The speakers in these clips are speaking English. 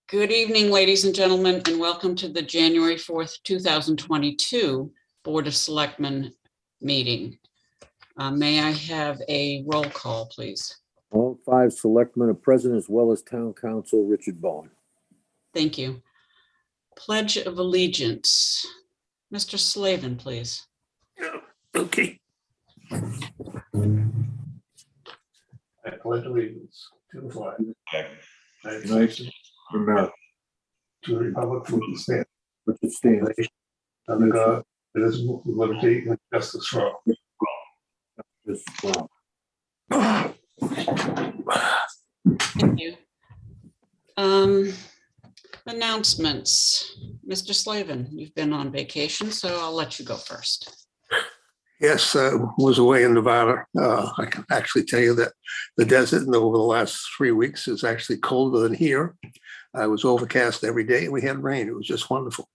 Good evening, ladies and gentlemen, and welcome to the January 4th, 2022 Board of Selectmen meeting. May I have a roll call, please? All five selectmen are present, as well as town council Richard Bowen. Thank you. Pledge of Allegiance. Mr. Slavin, please. Okay. I pledge allegiance to the flag United States of America, to the republic for which it stands, which it stands, under God, indivisible, with liberty and justice for all. is strong. Thank you. Announcements. Mr. Slavin, you've been on vacation, so I'll let you go first. Yes, was away in Nevada. I can actually tell you that the desert over the last 3 weeks is actually colder than here. It was overcast every day and we had rain. It was just wonderful.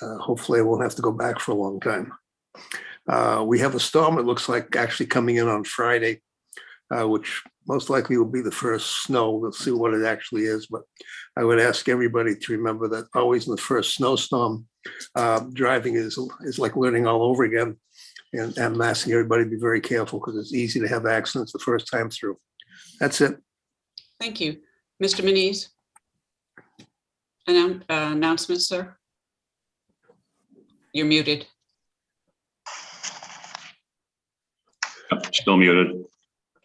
Hopefully I won't have to go back for a long time. We have a storm, it looks like, actually coming in on Friday, which most likely will be the first snow. We'll see what it actually is, but I would ask everybody to remember that always in the first snowstorm, driving is like learning all over again. And I'm asking everybody to be very careful because it's easy to have accidents the first time through. That's it. Thank you. Mr. Manise? Announcement, sir? You're muted. Still muted.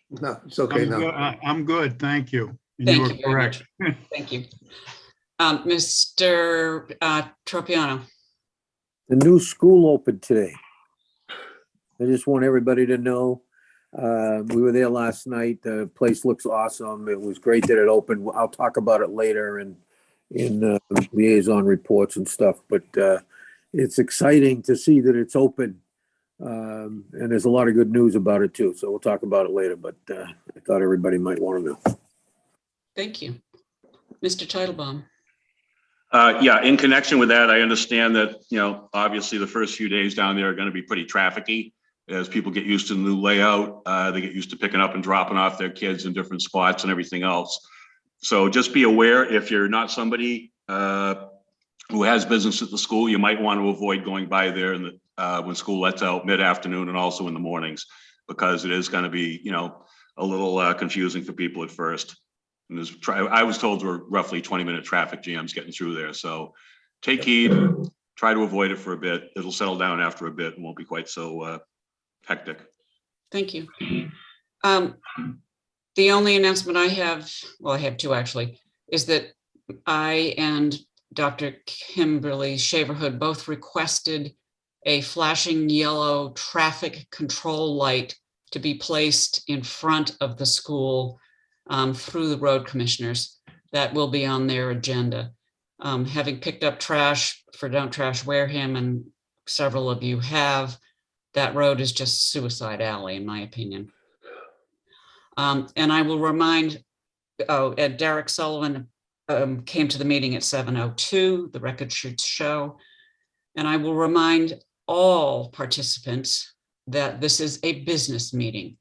No, it's okay now. I'm good, thank you. And Thank you were you very much. correct. Thank you. Mr. Tropiano? The new school opened today. I just want everybody to know, we were there last night. The place looks awesome. It was great that it opened. I'll talk about it later in liaison reports and stuff, but it's exciting to see that it's open. And there's a lot of good news about it too. So we'll talk about it later, but I thought everybody might want to know. Thank you. Mr. Titlebaum? Yeah, in connection with that, I understand that, obviously the first few days down there are going to be pretty trafficky as people get used to the new layout. They get used to picking up and dropping off their kids in different spots and everything else. So just be aware, if you're not somebody who has business at the school, you might want to avoid going by there in when school lets out mid-afternoon and also in the mornings, because it is going to be, a little confusing for people at first. And I was told there were roughly 20-minute traffic jams getting through there. So take heed, try to avoid it for a bit. It'll settle down after a bit and won't be quite so hectic. Thank you. The only announcement I have, well, I have two actually, is that I and Dr. Kimberly Shaverhood both requested a flashing yellow traffic control light to be placed in front of the school through the road commissioners. That will be on their agenda. Having picked up trash for Don't Trash Wareham, and several of you have, that road is just suicide alley, in my opinion. And I will remind, Derek Sullivan came to the meeting at 7:02, the record should show. And I will remind all participants that this is a business meeting,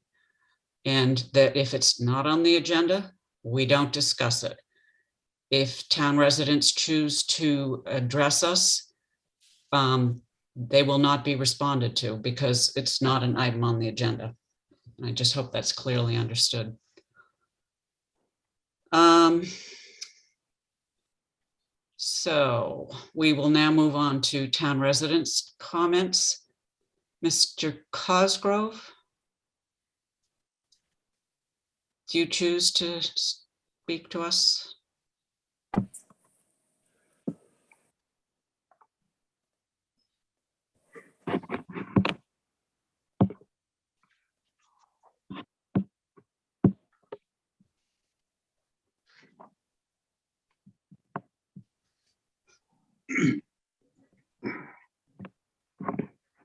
and that if it's not on the agenda, we don't discuss it. If town residents choose to address us, they will not be responded to because it's not an item on the agenda. And I just hope that's clearly understood. So we will now move on to town residents' comments. Mr. Cosgrove, do you choose to speak to us?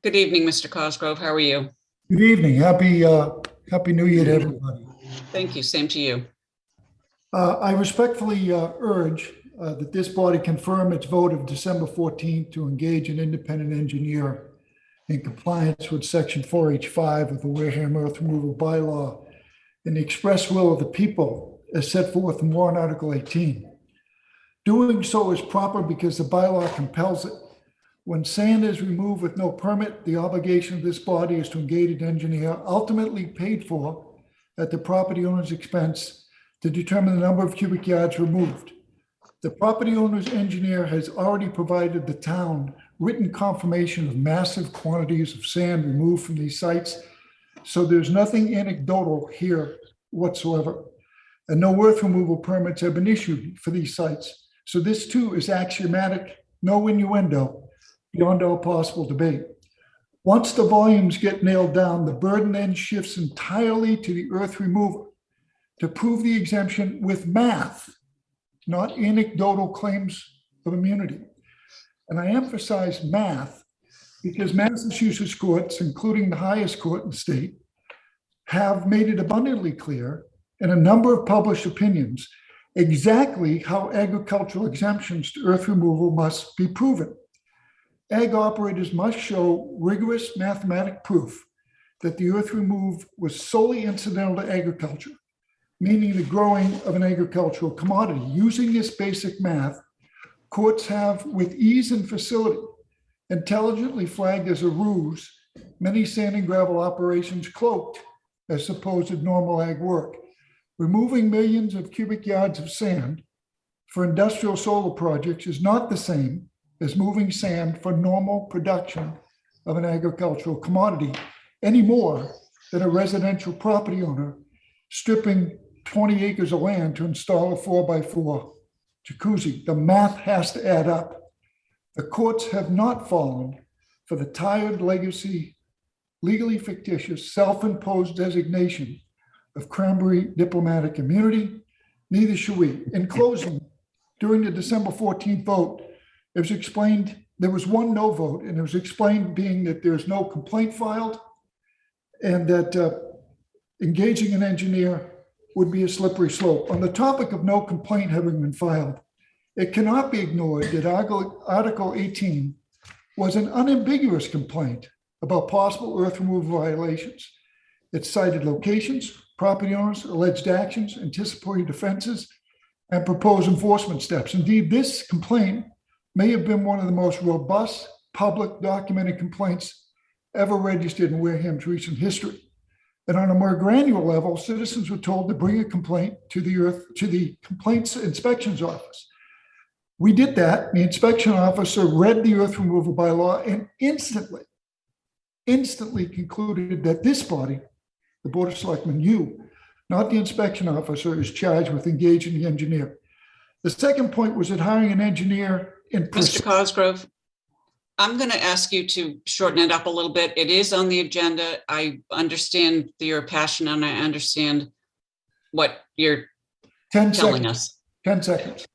Good evening, Mr. Cosgrove. How are you? Good evening. Happy New Year to everybody. Thank you. Same to you. I respectfully urge that this body confirm its vote of December 14th to engage an independent engineer in compliance with Section 4H5 of the Wareham Earth Removal Bylaw in the express will of the people as set forth in Warrant Article 18. Doing so is proper because the bylaw compels it. When sand is removed with no permit, the obligation of this body is to engage an engineer, ultimately paid for at the property owner's expense, to determine the number of cubic yards removed. The property owner's engineer has already provided the town written confirmation of massive quantities of sand removed from these sites. So there's nothing anecdotal here whatsoever. And no earth removal permits have been issued for these sites. So this too is axiomatic, no innuendo, beyond all possible debate. Once the volumes get nailed down, the burden then shifts entirely to the earth remover to prove the exemption with math, not anecdotal claims of immunity. And I emphasize math because Massachusetts courts, including the highest court in the state, have made it abundantly clear in a number of published opinions exactly how agricultural exemptions to earth removal must be proven. Ag operators must show rigorous mathematic proof that the earth removed was solely incidental to agriculture, meaning the growing of an agricultural commodity. Using this basic math, courts have, with ease and facility, intelligently flagged as a ruse many sand and gravel operations cloaked as supposed normal ag work. Removing millions of cubic yards of sand for industrial solar projects is not the same as moving sand for normal production of an agricultural commodity, any more than a residential property owner stripping 20 acres of land to install a 4x4 jacuzzi. The math has to add up. The courts have not fallen for the tired legacy, legally fictitious, self-imposed designation of Cranberry diplomatic immunity. Neither should we. In closing, during the December 14th vote, it was explained there was one no vote, and it was explained being that there's no complaint filed and that engaging an engineer would be a slippery slope. On the topic of no complaint having been filed, it cannot be ignored that Article 18 was an unambiguous complaint about possible earth removal violations. It cited locations, property owners, alleged actions, anticipatory defenses, and proposed enforcement steps. Indeed, this complaint may have been one of the most robust public documented complaints ever registered in Wareham's recent history. And on a more granular level, citizens were told to bring a complaint to the Complaints Inspections Office. We did that. The inspection officer read the earth removal bylaw and instantly concluded that this body, the Board of Selectmen, you, not the inspection officer, is charged with engaging the engineer. The second point was that hiring an engineer in Mr. Cosgrove, I'm going to ask you to shorten it up a little bit. It is on the agenda. I understand your passion and I understand what you're 10 telling seconds. us. 10 seconds.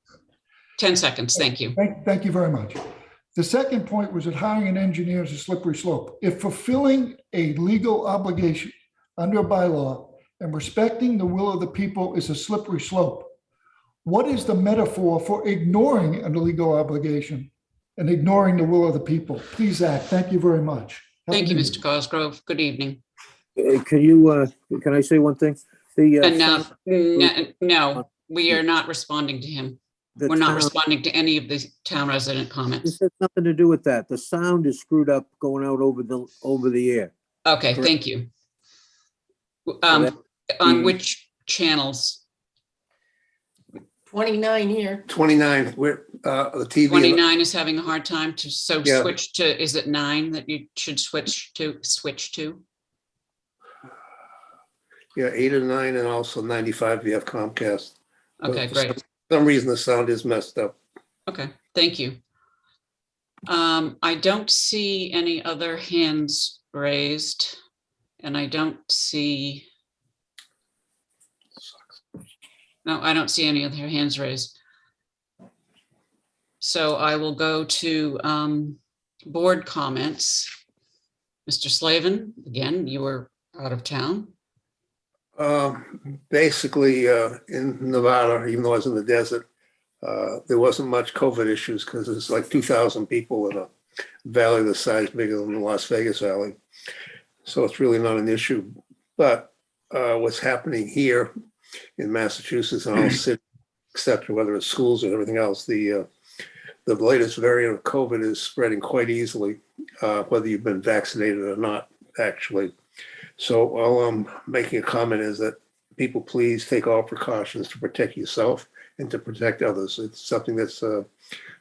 10 seconds. Thank you. Thank you very much. The second point was that hiring an engineer is a slippery slope. If fulfilling a legal obligation under a bylaw and respecting the will of the people is a slippery slope, what is the metaphor for ignoring an illegal obligation and ignoring the will of the people? Please act. Thank you very much. Thank you, Mr. Cosgrove. Good evening. Can I say one thing? Enough. No, we are not responding to him. We're not responding to any of the town resident comments. This has nothing to do with that. The sound is screwed up going out over the air. Okay, Correct. thank you. On which channels? 29 here. 29, we're, the TV. 29 is having a hard time to, so Yeah. switch to, is it 9 that you should switch to? Yeah, 8 and 9, and also 95 if you have Comcast. Okay, For great. some reason, the sound is messed up. Okay, thank you. I don't see any other hands raised, and I don't see. No, I don't see any other hands raised. So I will go to board comments. Mr. Slavin, again, you were out of town. Basically, in Nevada, even though I was in the desert, there wasn't much COVID issues because it's like 2,000 people in a valley the size bigger than the Las Vegas Valley. So it's really not an issue. But what's happening here in Massachusetts and all cetera, whether it's schools or everything else, the latest variant of COVID is spreading quite easily, whether you've been vaccinated or not, actually. So all I'm making a comment is that people please take all precautions to protect yourself and to protect others. It's something that's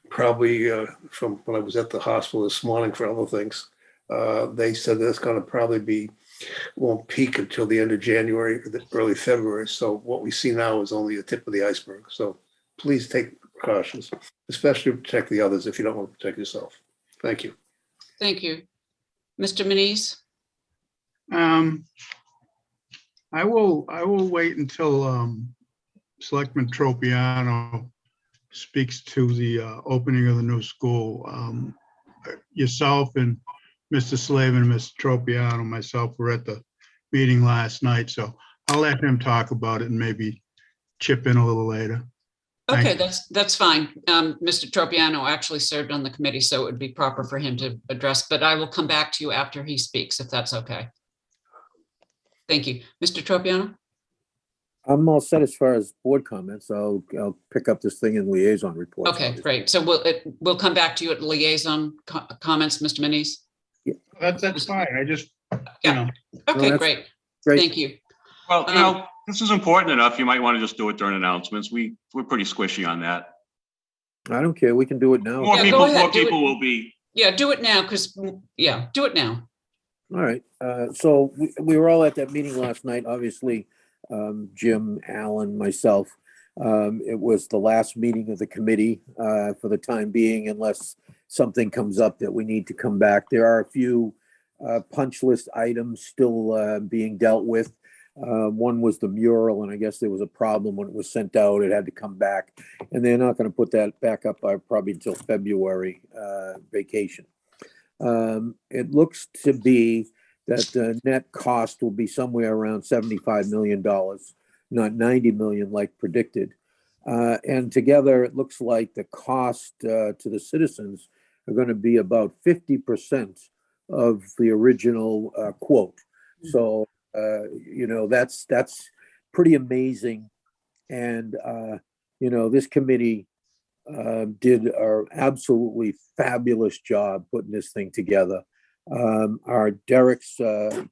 probably from when I was at the hospital this morning for other things. They said that's going to probably won't peak until the end of January, early February. So what we see now is only the tip of the iceberg. So please take precautions, especially to protect the others if you don't want to protect yourself. Thank you. Thank you. Mr. Manise? I will wait until Selectman Tropiano speaks to the opening of the new school. Yourself and Mr. Slavin and Mr. Tropiano, myself were at the meeting last night, so I'll let him talk about it and maybe chip in a little later. Thank Okay, you. that's fine. Mr. Tropiano actually served on the committee, so it would be proper for him to address, but I will come back to you after he speaks, if that's okay. Thank you. Mr. Tropiano? I'm all set as far as board comments. I'll pick up this thing in liaison reports. Okay, obviously. great. So we'll come back to you at liaison comments, Mr. Manise? That's fine. I just, Yeah. Okay, that's great. Great. Thank you. Well, this is important enough. You might want to just do it during announcements. We're pretty squishy on that. I don't care. We can do it now. More Yeah, people, go ahead, more do it. people will be. Yeah, do it now, because, yeah, do it now. All right. So we were all at that meeting last night, obviously, Jim, Alan, myself. It was the last meeting of the committee for the time being, unless something comes up that we need to come back. There are a few punch list items still being dealt with. One was the mural, and I guess there was a problem when it was sent out. It had to come back, and they're not going to put that back up probably until February vacation. It looks to be that the net cost will be somewhere around $75 million, not 90 million like predicted. And together, it looks like the cost to the citizens are going to be about 50% of the original quote. So, that's pretty amazing. And, this committee did an absolutely fabulous job putting this thing together. Our Derek's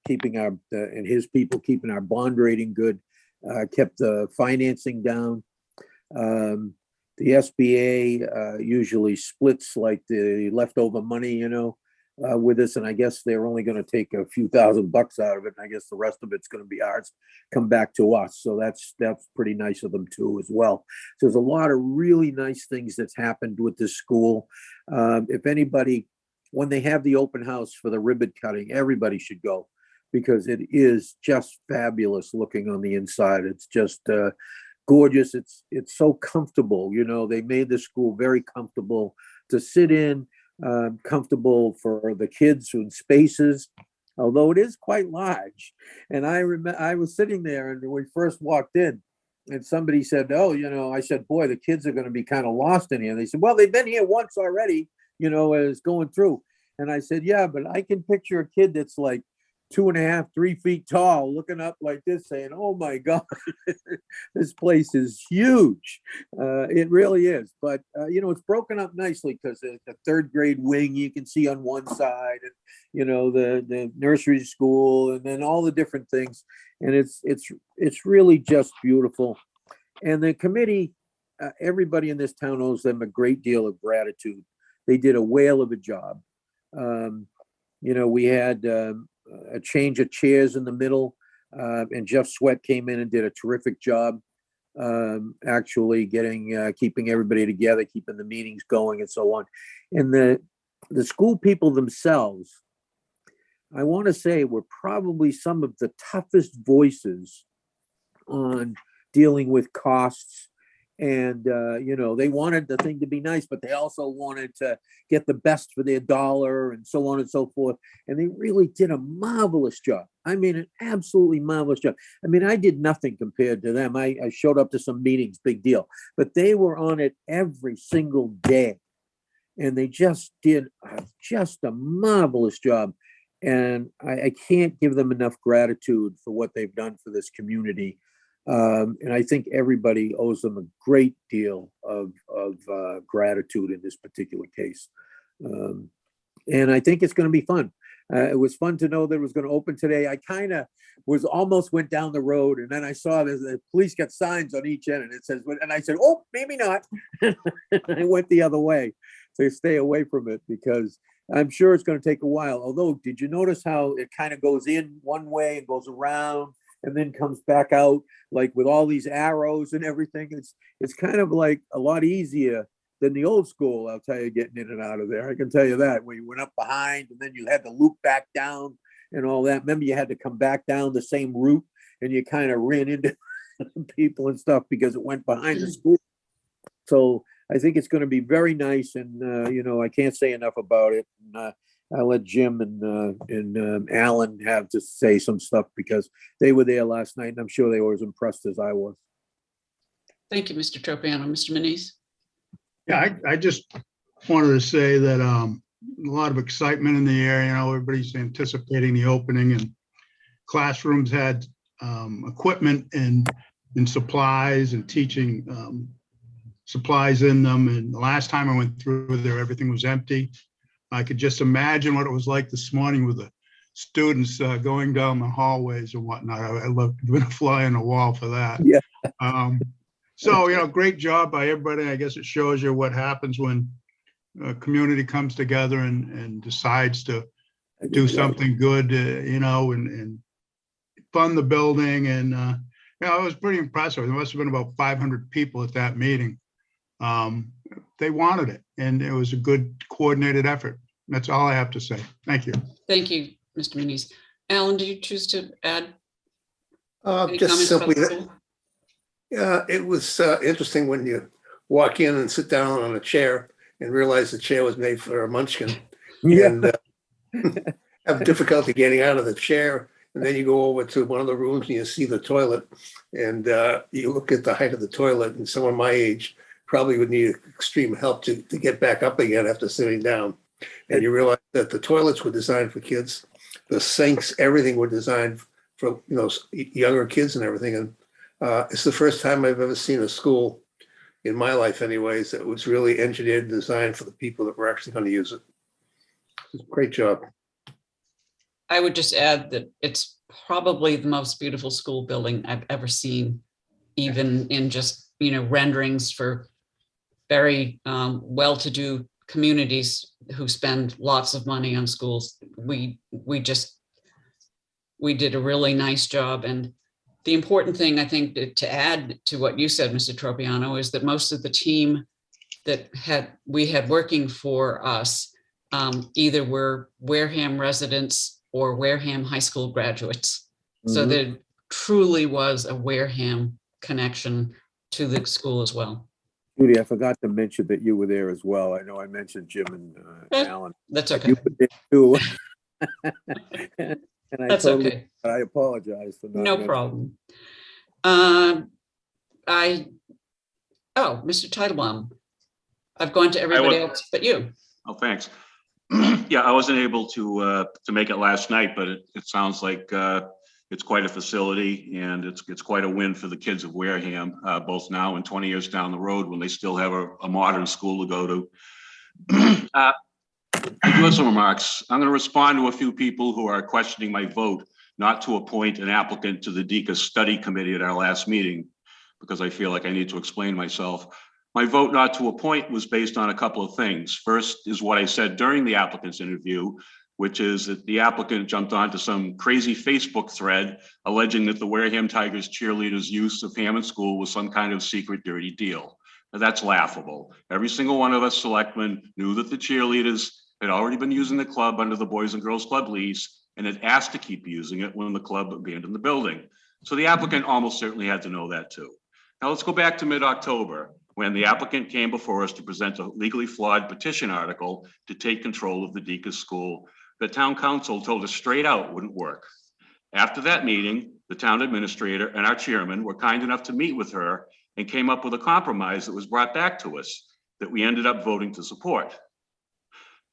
keeping and his people keeping our bond rating good, kept the financing down. The SBA usually splits like the leftover money, with us, and I guess they're only going to take a few $1,000 out of it, and I guess the rest of it's going to be ours, come back to us. So that's pretty nice of them too as well. So there's a lot of really nice things that's happened with this school. If anybody, when they have the open house for the ribbon cutting, everybody should go, because it is just fabulous looking on the inside. It's just gorgeous. It's so comfortable. They made the school very comfortable to sit in. Comfortable for the kids in spaces, although it is quite large. And I remember I was sitting there, and when we first walked in, and somebody said, I said, boy, the kids are going to be kind of lost in here. And they said, well, they've been here once already, as going through. And I said, yeah, but I can picture a kid that's like 2.5, 3 feet tall, looking up like this, saying, oh my God, this place is huge. It really is. But, it's broken up nicely, because the third grade wing you can see on one side, and, the nursery school, and then all the different things. And it's really just beautiful. And the committee, everybody in this town owes them a great deal of gratitude. They did a whale of a job. We had a change of chairs in the middle, and Jeff Sweat came in and did a terrific job, actually keeping everybody together, keeping the meetings going, and so on. And the school people themselves, I want to say, were probably some of the toughest voices on dealing with costs. And, they wanted the thing to be nice, but they also wanted to get the best for their dollar, and so on and so forth. And they really did a marvelous job. I mean, an absolutely marvelous job. I mean, I did nothing compared to them. I showed up to some meetings, big deal, but they were on it every single day. And they just did just a marvelous job. And I can't give them enough gratitude for what they've done for this community. And I think everybody owes them a great deal of gratitude in this particular case. And I think it's going to be fun. It was fun to know that it was going to open today. I kind of almost went down the road, and then I saw the police got signs on each end, and it says, and I said, oh, maybe not. I went the other way. So stay away from it, because I'm sure it's going to take a while. Although, did you notice how it kind of goes in one way and goes around and then comes back out, like with all these arrows and everything? It's kind of like a lot easier than the old school, I'll tell you, getting in and out of there. I can tell you that, where you went up behind and then you had to loop back down and all that. Remember, you had to come back down the same route, and you kind of ran into people and stuff because it went behind the school. So I think it's going to be very nice, and I can't say enough about it. And, I'll let Jim and Alan have to say some stuff, because they were there last night, and I'm sure they were as impressed as I was. Thank you, Mr. Tropiano. Mr. Manise? Yeah, I just wanted to say that a lot of excitement in the area. Everybody's anticipating the opening, and classrooms had equipment and supplies and teaching supplies in them. And the last time I went through there, everything was empty. I could just imagine what it was like this morning with the students going down the hallways and whatnot. I love to be a fly on the wall for that. Yeah. So, great job by everybody. I guess it shows you what happens when a community comes together and decides to do something good, and fund the building. And, it was pretty impressive. There must have been about 500 people at that meeting. They wanted it, and it was a good coordinated effort. That's all I have to say. Thank you. Thank you, Mr. Manise. Alan, do you choose to add any Just comments about simply the that, school? it was interesting when you walk in and sit down on a chair and realize the chair was made for a munchkin. Yeah. And have difficulty getting out of the chair. And then you go over to one of the rooms and you see the toilet, and you look at the height of the toilet, and someone my age probably would need extreme help to get back up again after sitting down. And you realize that the toilets were designed for kids, the sinks, everything were designed for younger kids and everything. And it's the first time I've ever seen a school in my life, anyways, that was really engineered and designed for the people that were actually going to use it. Great job. I would just add that it's probably the most beautiful school building I've ever seen, even in just, renderings for very well-to-do communities who spend lots of money on schools. We did a really nice job. And the important thing, I think, to add to what you said, Mr. Tropiano, is that most of the team that we had working for us either were Wareham residents or Wareham High School graduates. So Mhm. there truly was a Wareham connection to the school as well. Judy, I forgot to mention that you were there as well. I know I mentioned Jim and Alan. That's but okay. You were there too. And That's okay. I apologize for not. No mentioning. problem. Mr. Titlebaum, I've gone to everybody else but you. Oh, thanks. Yeah, I wasn't able to make it last night, but it sounds like it's quite a facility, and it's quite a win for the kids of Wareham, both now and 20 years down the road when they still have a modern school to go to. I do have some remarks. I'm going to respond to a few people who are questioning my vote not to appoint an applicant to the DECA study committee at our last meeting, because I feel like I need to explain myself. My vote not to appoint was based on a couple of things. First is what I said during the applicant's interview, which is that the applicant jumped onto some crazy Facebook thread alleging that the Wareham Tigers cheerleaders' use of Hammond School was some kind of secret dirty deal. Now, that's laughable. Every single one of us selectmen knew that the cheerleaders had already been using the club under the Boys and Girls Club lease and had asked to keep using it when the club abandoned the building. So the applicant almost certainly had to know that too. Now let's go back to mid-October, when the applicant came before us to present a legally flawed petition article to take control of the DECA school that town council told us straight out wouldn't work. After that meeting, the town administrator and our chairman were kind enough to meet with her and came up with a compromise that was brought back to us that we ended up voting to support.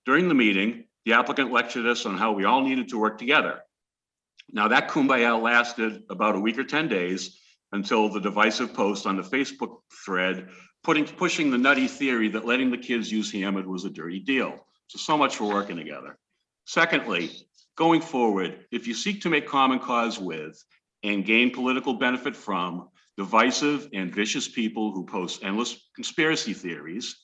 During the meeting, the applicant lectured us on how we all needed to work together. Now that kumbaya lasted about a week or 10 days, until the divisive post on the Facebook thread pushing the nutty theory that letting the kids use Hammond was a dirty deal. So much for working together. Secondly, going forward, if you seek to make common cause with and gain political benefit from divisive and vicious people who post endless conspiracy theories,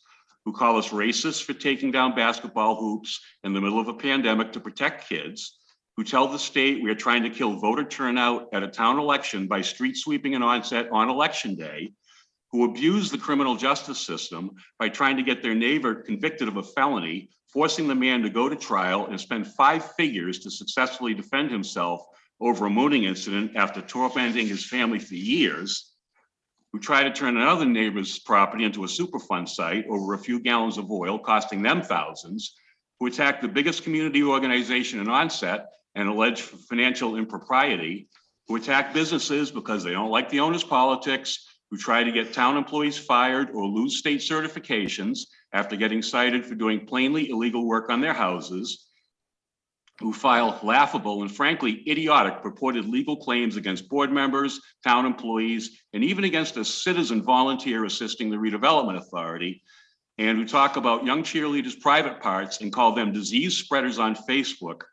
who call us racist for taking down basketball hoops in the middle of a pandemic to protect kids, who tell the state we are trying to kill voter turnout at a town election by street sweeping and onset on election day, who abuse the criminal justice system by trying to get their neighbor convicted of a felony, forcing the man to go to trial and spend 5 figures to successfully defend himself over a mooning incident after tormenting his family for years, who try to turn another neighbor's property into a Superfund site over a few gallons of oil, costing them thousands, who attack the biggest community organization in onset and allege financial impropriety, who attack businesses because they don't like the owner's politics, who try to get town employees fired or lose state certifications after getting cited for doing plainly illegal work on their houses, who file laughable and frankly idiotic purported legal claims against board members, town employees, and even against a citizen volunteer assisting the redevelopment authority, and who talk about young cheerleaders' private parts and call them disease spreaders on Facebook.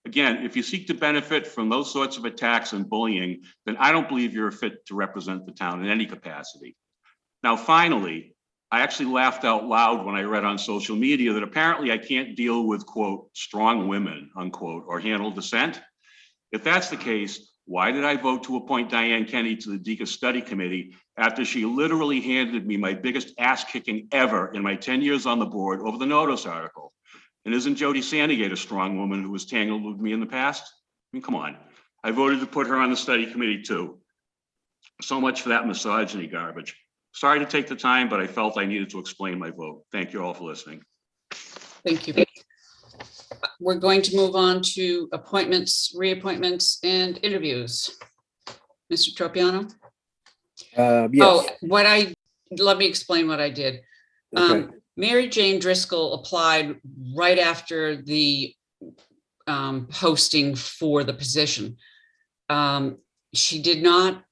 Again, if you seek to benefit from those sorts of attacks and bullying, then I don't believe you're fit to represent the town in any capacity. Now, finally, I actually laughed out loud when I read on social media that apparently I can't deal with, quote, strong women, unquote, or handle dissent. If that's the case, why did I vote to appoint Diane Kenny to the DECA Study Committee after she literally handed me my biggest ass kicking ever in my 10 years on the board over the notice article? And isn't Jody Sandegate a strong woman who was tangled with me in the past? I mean, come on. I voted to put her on the study committee too. So much for that misogyny garbage. Sorry to take the time, but I felt I needed to explain my vote. Thank you all for listening. Thank you. We're going to move on to appointments, reappointments, and interviews. Mr. Tropiano? Yes. Oh, let me explain what I did. Okay. Mary Jane Driscoll applied right after the posting for the position. She didn't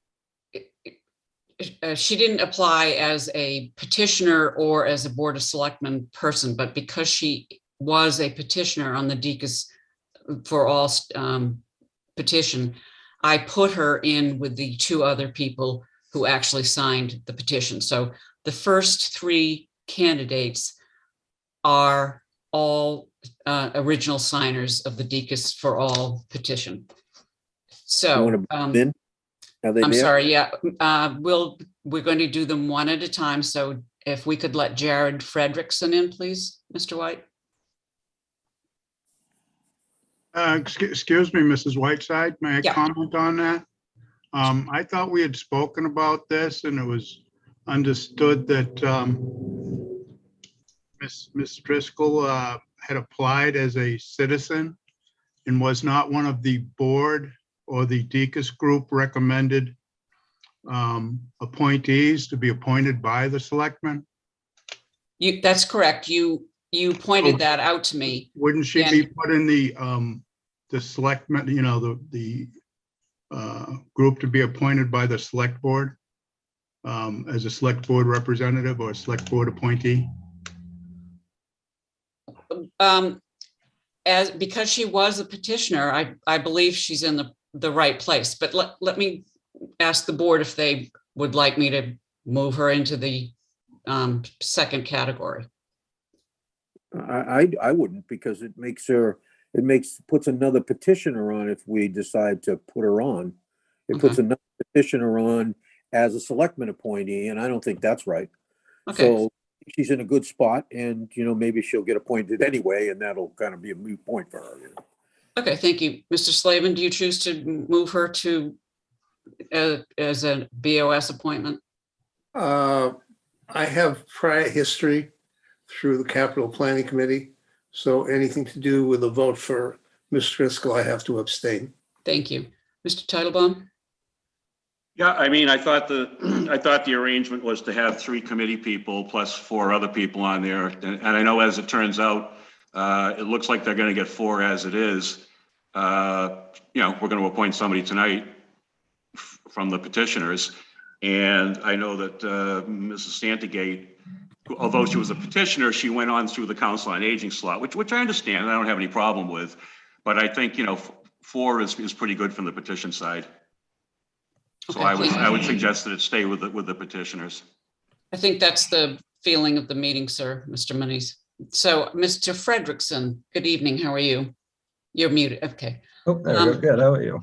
apply as a petitioner or as a Board of Selectmen person, but because she was a petitioner on the DECA for All petition, I put her in with the 2 other people who actually signed the petition. So the first 3 candidates are all original signers of the DECA for All petition. So Are they I'm there? sorry, yeah, we're going to do them one at a time. So if we could let Jared Fredrickson in, please, Mr. White. Excuse me, Mrs. Whiteside, may I Yeah. comment on that? I thought we had spoken about this and it was understood that Miss Driscoll had applied as a citizen and was not one of the board or the DECA group recommended appointees to be appointed by the selectmen. That's correct. You pointed that out to me. Wouldn't she be put in the selectmen, the group to be appointed by the select board as a select board representative or a select board appointee? Because she was a petitioner, I believe she's in the right place. But let me ask the board if they would like me to move her into the second category. I wouldn't, because puts another petitioner on if we decide to put her on. It puts another petitioner on as a selectman appointee, and I don't think that's right. Okay. So she's in a good spot, and maybe she'll get appointed anyway, and that'll kind of be a moot point for her. Okay, thank you. Mr. Slavin, do you choose to move her to as a BOS appointment? I have prior history through the Capital Planning Committee, so anything to do with the vote for Ms. Driscoll, I have to abstain. Thank you. Mr. Titlebaum? Yeah, I mean, I thought the arrangement was to have 3 committee people plus 4 other people on there. And I know, as it turns out, it looks like they're going to get 4 as it is. We're going to appoint somebody tonight from the petitioners. And I know that Mrs. Santagate, although she was a petitioner, she went on through the Council on Aging slot, which I understand, and I don't have any problem with. But I think, 4 is pretty good from the petition side. So Okay, I would suggest that it stay with the petitioners. I think that's the feeling of the meeting, sir, Mr. Muniz. So, Mr. Frederickson, good evening. How are you? You're muted. Okay, Oh, there we go. Good. How are you?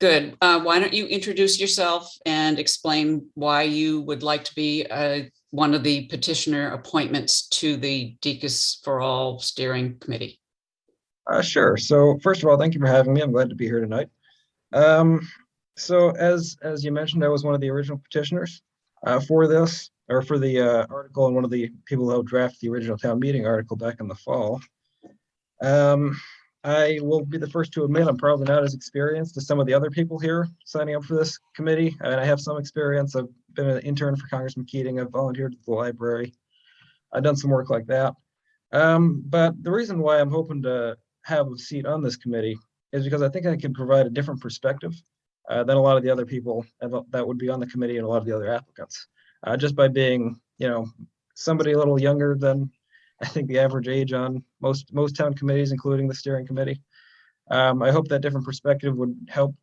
good. Why don't you introduce yourself and explain why you would like to be one of the petitioner appointments to the Deaconess for All Steering Committee? Sure. So first of all, thank you for having me. I'm glad to be here tonight. So as you mentioned, I was one of the original petitioners for this, or for the article, and one of the people who helped draft the original town meeting article back in the fall. I will be the first to admit I'm probably not as experienced as some of the other people here signing up for this committee, and I have some experience. I've been an intern for Congressman Keating. I've volunteered at the library. I've done some work like that. But the reason why I'm hoping to have a seat on this committee is because I think I can provide a different perspective than a lot of the other people that would be on the committee and a lot of the other applicants. Just by being, somebody a little younger than I think the average age on most town committees, including the steering committee. I hope that different perspective would help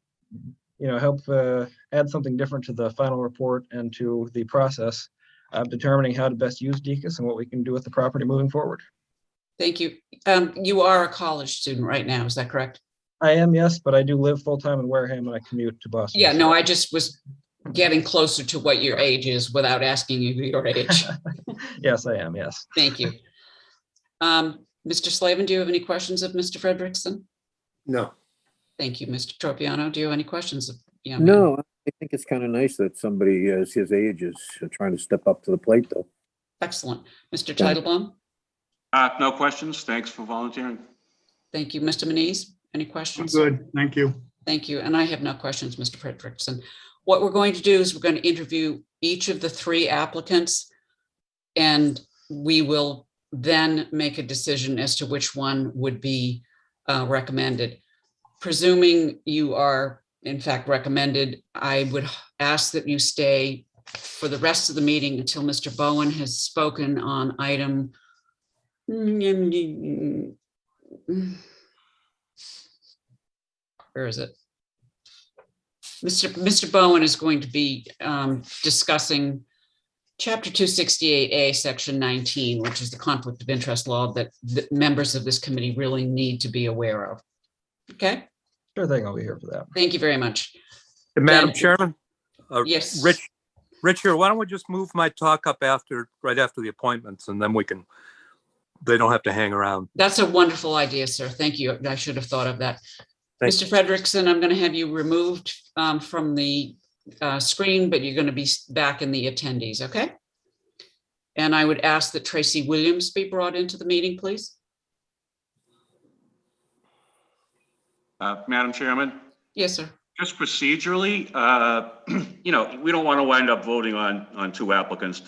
add something different to the final report and to the process of determining how to best use DECUS and what we can do with the property moving forward. Thank you. You are a college student right now, is that correct? I am, yes, but I do live full-time in Wareham and I commute to Boston. Yeah, no, I just was getting closer to what your age is without asking you your age. Yes, I am, yes. Thank you. Mr. Slavin, do you have any questions of Mr. Frederickson? No. Thank you. Mr. Tropiano, do you have any questions of the young man? No, I think it's kind of nice that somebody as his age is trying to step up to the plate, though. Excellent. Mr. Titlebaum? No questions. Thanks for volunteering. Thank you. Mr. Muniz, any I'm questions? good. Thank you. Thank you. And I have no questions, Mr. Frederickson. What we're going to do is we're going to interview each of the 3 applicants, and we will then make a decision as to which one would be recommended. Presuming you are in fact recommended, I would ask that you stay for the rest of the meeting until Mr. Bowen has spoken on item. Where is it? Mr. Bowen is going to be discussing Chapter 268A, Section 19, which is the conflict of interest law that the members of this committee really need to be aware of. Okay, Sure thing, I'll be here for that. thank you very much. Madam Jen- Chairman? Yes. Richard, why don't we just move my talk up right after the appointments, and then they don't have to hang around. That's a wonderful idea, sir. Thank you. I should have thought of that. Thank Mr. Frederickson, I'm going to have you removed from the screen, but you're going to be back in the attendees, okay? And I would ask that Tracy Williams be brought into the meeting, please. Madam Chairman, Yes, sir. just procedurally, we don't want to wind up voting on 2 applicants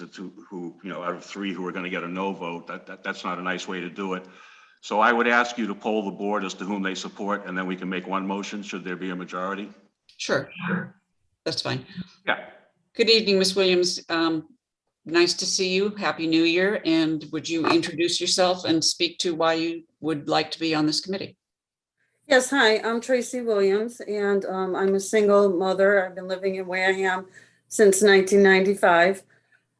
who, out of 3 who are going to get a no vote. That's not a nice way to do it. So I would ask you to poll the board as to whom they support, and then we can make one motion should there be a majority. Sure. That's fine. Yeah. Good evening, Ms. Williams. Nice to see you. Happy New Year. And would you introduce yourself and speak to why you would like to be on this committee? Yes, hi, I'm Tracy Williams, and I'm a single mother. I've been living in Wareham since 1995.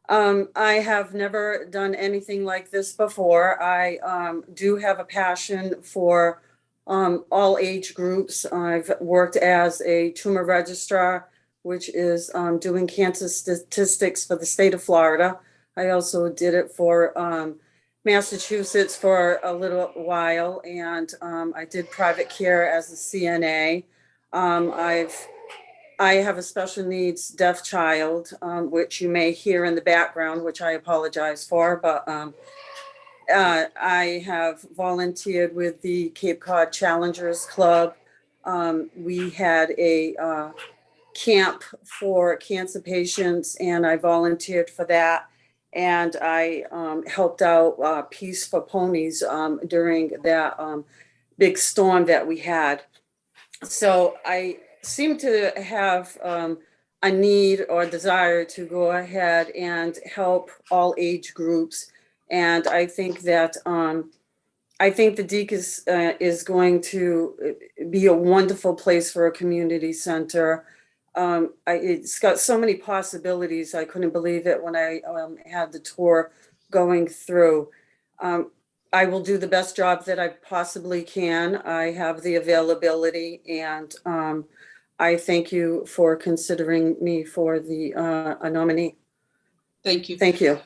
I have never done anything like this before. I do have a passion for all age groups. I've worked as a tumor registrar, which is doing cancer statistics for the state of Florida. I also did it for Massachusetts for a little while, and I did private care as a CNA. I have a special needs deaf child, which you may hear in the background, which I apologize for, but I have volunteered with the Cape Cod Challengers Club. We had a camp for cancer patients, and I volunteered for that. And I helped out Peace for Ponies during that big storm that we had. So I seem to have a need or desire to go ahead and help all age groups. And I think that I think the Deke is going to be a wonderful place for a community center. It's got so many possibilities. I couldn't believe it when I had the tour going through. I will do the best job that I possibly can. I have the availability, and I thank you for considering me for the a nominee. Thank you. Thank you.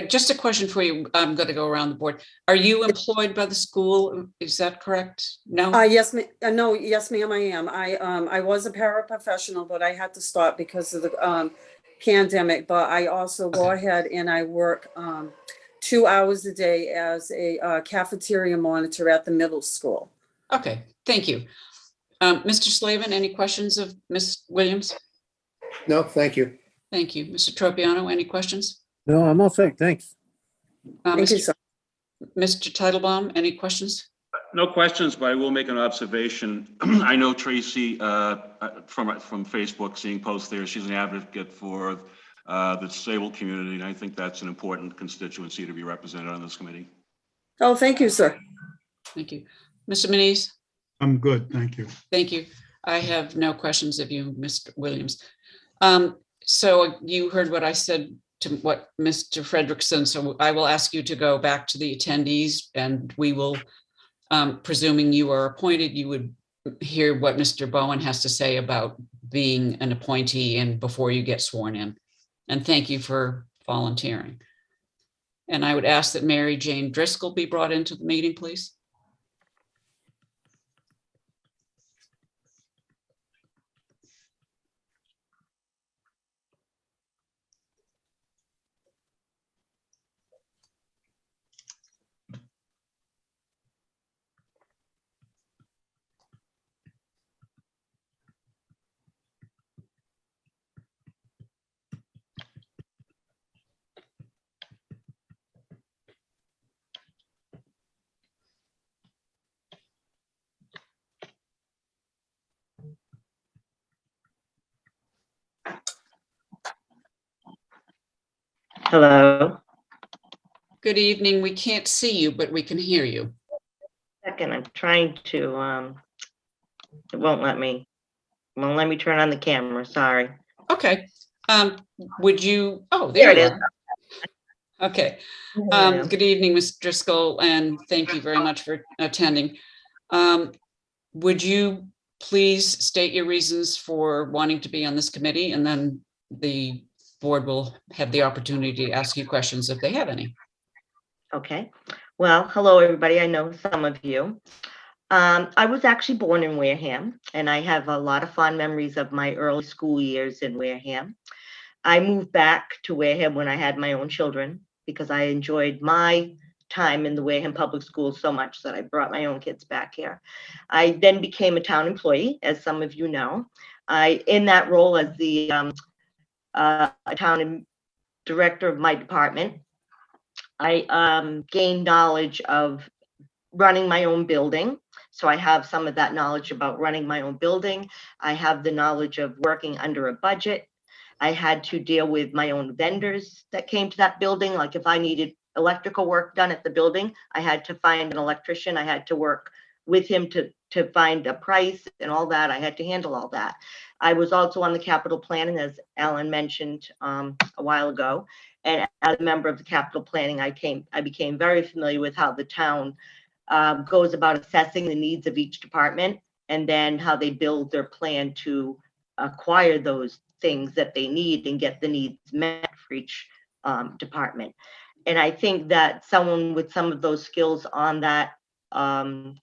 Just a question for you. I'm going to go around the board. Are you employed by the school? Is that correct? No? Yes, no, yes, ma'am, I am. I was a paraprofessional, but I had to stop because of the pandemic. But I also go ahead and I work 2 hours a day as a cafeteria monitor at the middle school. Okay, thank you. Mr. Slavin, any questions of Ms. Williams? No, thank you. Thank you. Mr. Tropiano, any questions? No, I'm all set. Thanks. Thank you, sir. Mr. Titlebaum, any questions? No questions, but I will make an observation. I know Tracy from Facebook, seeing posts there, she's an advocate for the disabled community, and I think that's an important constituency to be represented on this committee. Oh, thank you, sir. Thank you. Mr. Manise? I'm good, thank you. Thank you. I have no questions of you, Mr. Williams. So you heard what I said to what Mr. Frederickson, so I will ask you to go back to the attendees, and we will, presuming you are appointed, you would hear what Mr. Bowen has to say about being an appointee and before you get sworn in. And thank you for volunteering. And I would ask that Mary Jane Driscoll be brought into the meeting, please. Hello. Good evening. We can't see you, but we can hear you. Second, I'm trying to, it won't let me turn on the camera, sorry. Okay. Would you, oh, There there it you is. are. Okay. Here I am. Good evening, Ms. Driscoll, and thank you very much for attending. Would you please state your reasons for wanting to be on this committee, and then the board will have the opportunity to ask you questions if they have any. Okay. Well, hello, everybody. I know some of you. I was actually born in Wareham, and I have a lot of fond memories of my early school years in Wareham. I moved back to Wareham when I had my own children because I enjoyed my time in the Wareham Public Schools so much that I brought my own kids back here. I then became a town employee, as some of you know. In that role as the a town director of my department, I gained knowledge of running my own building. So I have some of that knowledge about running my own building. I have the knowledge of working under a budget. I had to deal with my own vendors that came to that building. Like if I needed electrical work done at the building, I had to find an electrician. I had to work with him to find a price and all that. I had to handle all that. I was also on the capital planning, as Alan mentioned a while ago. And as a member of the capital planning, I became very familiar with how the town goes about assessing the needs of each department, and then how they build their plan to acquire those things that they need and get the needs met for each department. And I think that someone with some of those skills on that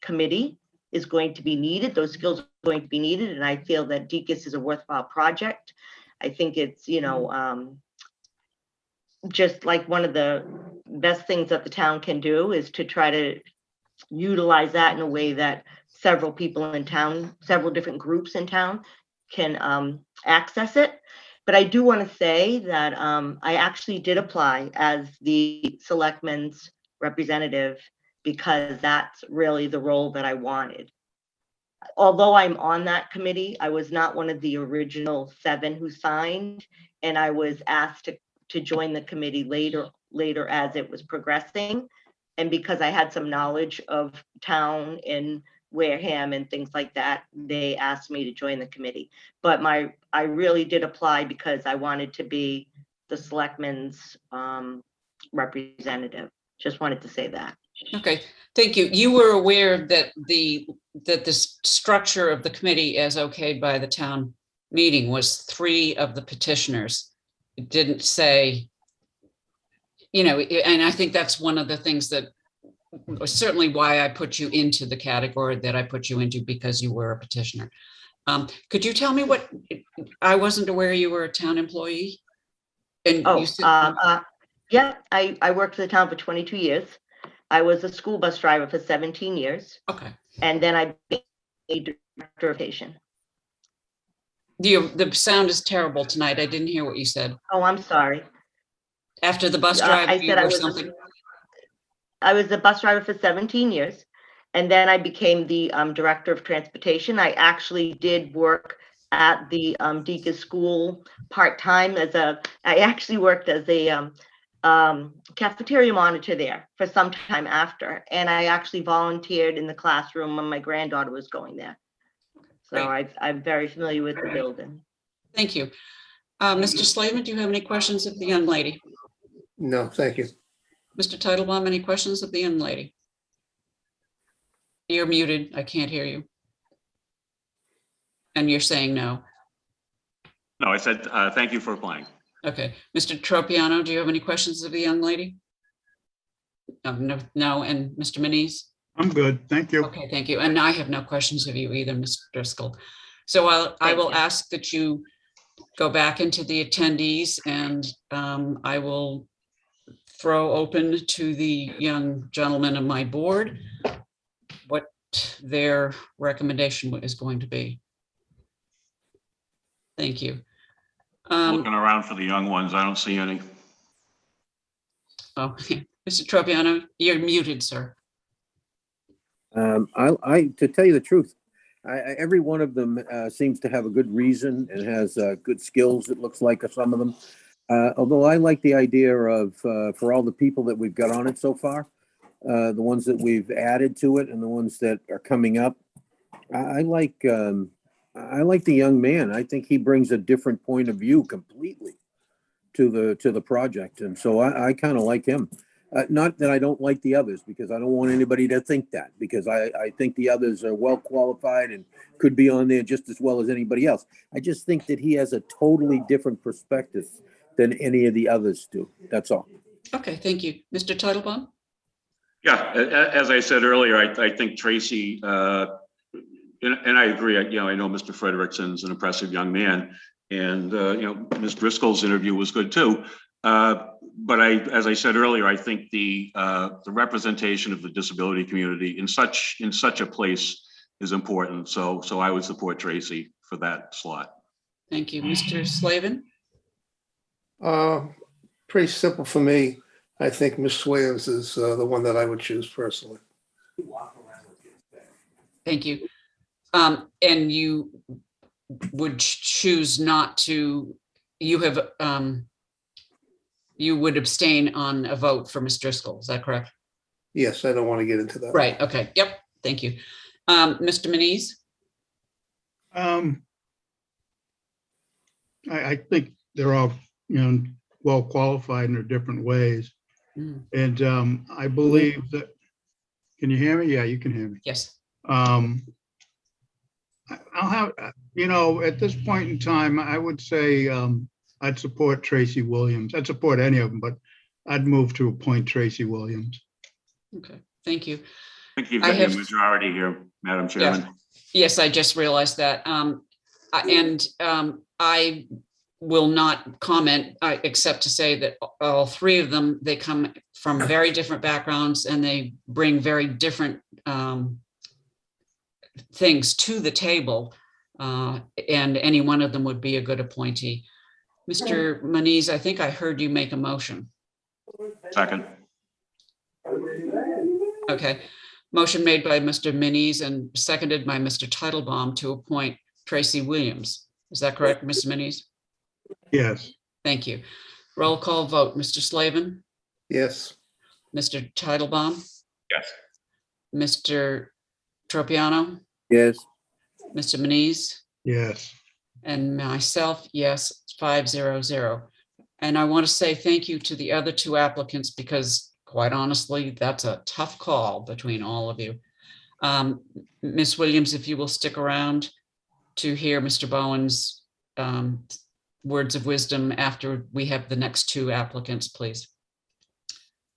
committee is going to be needed. Those skills are going to be needed. And I feel that DECIS is a worthwhile project. I think it's, you know, just like one of the best things that the town can do is to try to utilize that in a way that several people in town, several different groups in town can access it. But I do want to say that I actually did apply as the Selectmen's representative because that's really the role that I wanted. although I'm on that committee, I was not one of the original 7 who signed, and I was asked to join the committee later as it was progressing. And because I had some knowledge of town in Wareham and things like that, they asked me to join the committee. But I really did apply because I wanted to be the selectmen's representative. Just wanted to say that. Okay, thank you. You were aware that the structure of the committee as okayed by the town meeting was 3 of the petitioners. It didn't say, you know, and I think that's one of the things that certainly why I put you into the category that I put you into, because you were a petitioner. Could you tell me what, I wasn't aware you were a town employee? And Oh, you said, yeah, I worked for the town for 22 years. I was a school bus driver for 17 years. okay. And then I became a director of education. The sound is terrible tonight. I didn't hear what you said. Oh, I'm sorry. After the bus I drive, you said were something? I was a bus driver for 17 years. And then I became the director of transportation. I actually did work at the Deacon School part-time I actually worked as a cafeteria monitor there for some time after. And I actually volunteered in the classroom when my granddaughter was going there. So I'm very familiar with the building. Thank you. Mr. Slavin, do you have any questions of the young lady? No, thank you. Mr. Titlebaum, any questions of the young lady? You're muted. I can't hear you. And you're saying no. No, I said, thank you for applying. Okay. Mr. Tropiano, do you have any questions of the young lady? No. And Mr. Manise? I'm good. Thank you. Okay, thank you. And I have no questions of you either, Mr. Driscoll. So I will ask that you go back into the attendees, and I will throw open to the young gentlemen of my board what their recommendation is going to be. Thank you. Looking around for the young ones, I don't see any. Oh, Mr. Tropiano, you're muted, sir. To tell you the truth, every one of them seems to have a good reason and has good skills, it looks like, some of them. Although I like the idea of, for all the people that we've got on it so far, the ones that we've added to it and the ones that are coming up, I like the young man. I think he brings a different point of view completely to the project, and so I kind of like him. Not that I don't like the others, because I don't want anybody to think that, because I think the others are well qualified and could be on there just as well as anybody else. I just think that he has a totally different perspective than any of the others do. That's all. Okay, thank you. Mr. Titlebaum? Yeah, as I said earlier, I think Tracy, and I agree, I know Mr. Frederickson's an impressive young man, and Ms. Driscoll's interview was good too. But as I said earlier, I think the representation of the disability community in such a place is important. So I would support Tracy for that slot. Thank you. Mr. Slavin? Pretty simple for me. I think Ms. Williams is the one that I would choose personally. Thank you. And you would choose not to, you would abstain on a vote for Ms. Driscoll, is that correct? Yes, I don't want to get into that. Right, okay, yep, thank you. Mr. Manise? I think they're all, well qualified in their different ways. Mm. And I believe that, can you hear me? Yeah, you can hear me. Yes. I'll have, at this point in time, I would say I'd support Tracy Williams. I'd support any of them, but I'd move to appoint Tracy Williams. Okay, thank you. I think you've got your majority here, Madam Chairman. Yes, I just realized that. I will not comment except to say that all 3 of them, they come from very different backgrounds and they bring very different things to the table, and any one of them would be a good appointee. Mr. Manise, I think I heard you make a motion. Second. Okay. Motion made by Mr. Muniz and seconded by Mr. Titlebaum to appoint Tracy Williams. Is that correct, Mr. Muniz? Yes. Thank you. Roll call vote. Mr. Slavin, Yes. Mr. Titlebaum, Yes. Mr. Tropiano, Yes, Mr. Muniz, Yes. and myself, yes, 500. And I want to say thank you to the other two applicants because quite honestly, that's a tough call between all of you. Ms. Williams, if you will stick around to hear Mr. Bowen's words of wisdom after we have the next two applicants, please.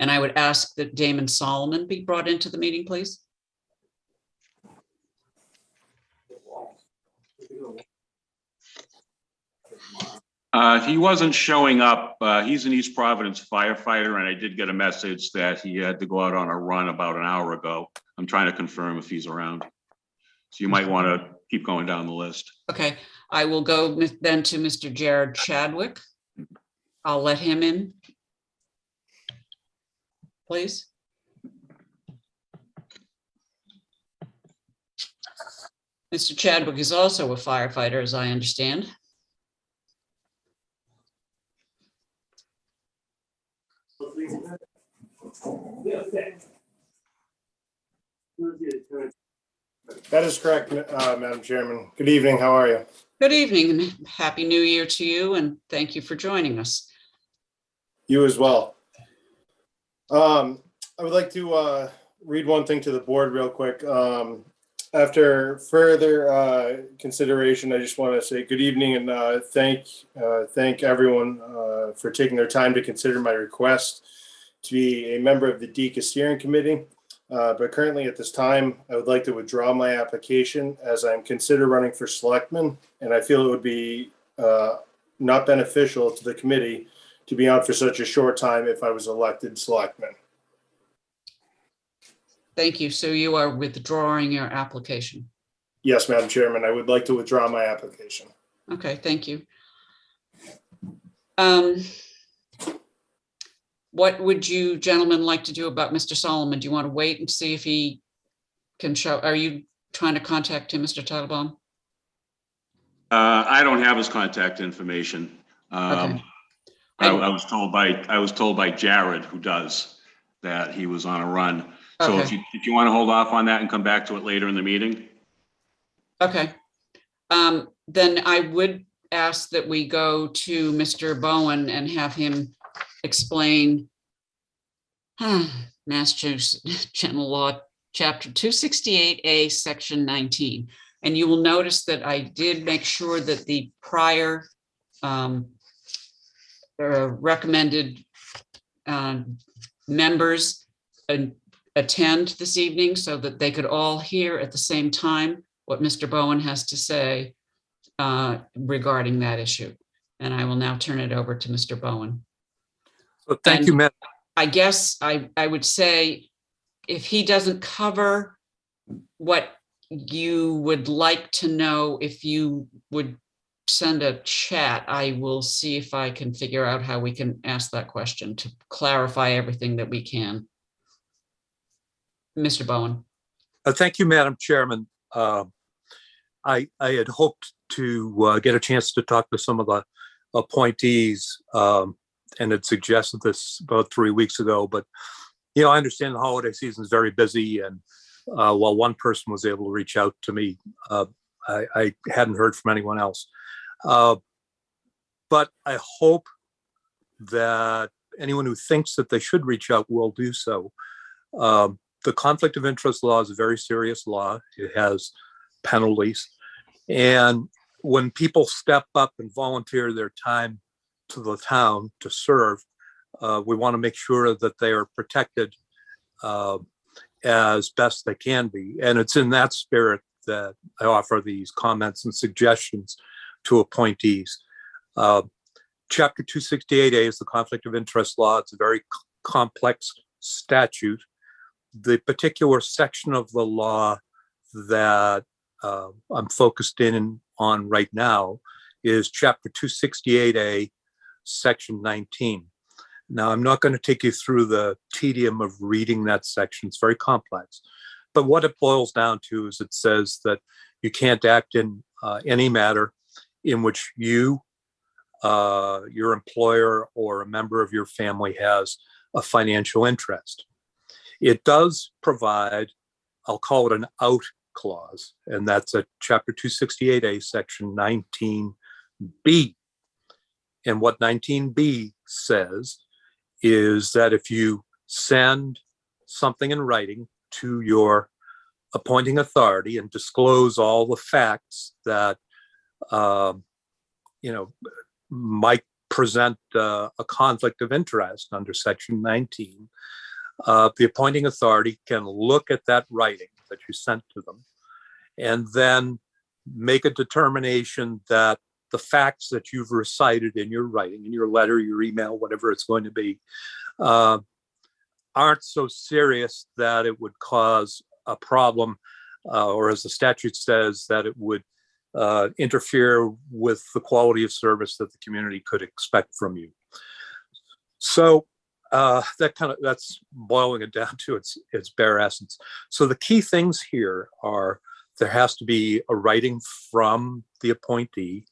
And I would ask that Damon Solomon be brought into the meeting, please. He wasn't showing up. He's an East Providence firefighter, and I did get a message that he had to go out on a run about an hour ago. I'm trying to confirm if he's around. So you might want to keep going down the list. Okay, I will go then to Mr. Jared Chadwick. I'll let him in, please. Mr. Chadwick is also a firefighter, as I understand. That is correct, Madam Chairman. Good evening. How are you? Good evening and Happy New Year to you, and thank you for joining us. You as well. I would like to read one thing to the board real quick. After further consideration, I just want to say good evening and thank everyone for taking their time to consider my request to be a member of the DECA Steering Committee. But currently at this time, I would like to withdraw my application as I'm considered running for selectman, and I feel it would be not beneficial to the committee to be on for such a short time if I was elected selectman. Thank you. So you are withdrawing your application. Yes, Madam Chairman, I would like to withdraw my application. Okay, thank you. What would you gentlemen like to do about Mr. Solomon? Do you want to wait and see if he can show? Are you trying to contact him, Mr. Titlebaum? I don't have his contact information. Okay. I was told by Jared, who does, that he was on a run. So Okay. if you want to hold off on that and come back to it later in the meeting. Okay. Then I would ask that we go to Mr. Bowen and have him explain Massachusetts General Law, Chapter 268A, Section 19. And you will notice that I did make sure that the prior recommended members attend this evening so that they could all hear at the same time what Mr. Bowen has to say regarding that issue. And I will now turn it over to Mr. Bowen. So thank you, Matt. I guess I would say if he doesn't cover what you would like to know, if you would send a chat, I will see if I can figure out how we can ask that question to clarify everything that we can. Mr. Bowen. Thank you, Madam Chairman. I had hoped to get a chance to talk to some of the appointees and had suggested this about 3 weeks ago, but I understand the holiday season is very busy, and while one person was able to reach out to me, I hadn't heard from anyone else. But I hope that anyone who thinks that they should reach out will do so. The conflict of interest law is a very serious law. It has penalties. And when people step up and volunteer their time to the town to serve, we want to make sure that they are protected as best they can be. And it's in that spirit that I offer these comments and suggestions to appointees. Chapter 268A is the conflict of interest law. It's a very complex statute. The particular section of the law that I'm focused in on right now is Chapter 268A, Section 19. Now, I'm not going to take you through the tedium of reading that section. It's very complex. But what it boils down to is it says that you can't act in any matter in which you, your employer, or a member of your family has a financial interest. It does provide, I'll call it an out clause, and that's at Chapter 268A, Section 19B. And what 19B says is that if you send something in writing to your appointing authority and disclose all the facts that might present a conflict of interest under Section 19, the appointing authority can look at that writing that you sent to them and then make a determination that the facts that you've recited in your writing, in your letter, your email, whatever it's going to be, aren't so serious that it would cause a problem, or as the statute says, that it would interfere with the quality of service that the community could expect from you. So that's boiling it down to its bare essence. So the key things here are there has to be a writing from the appointee,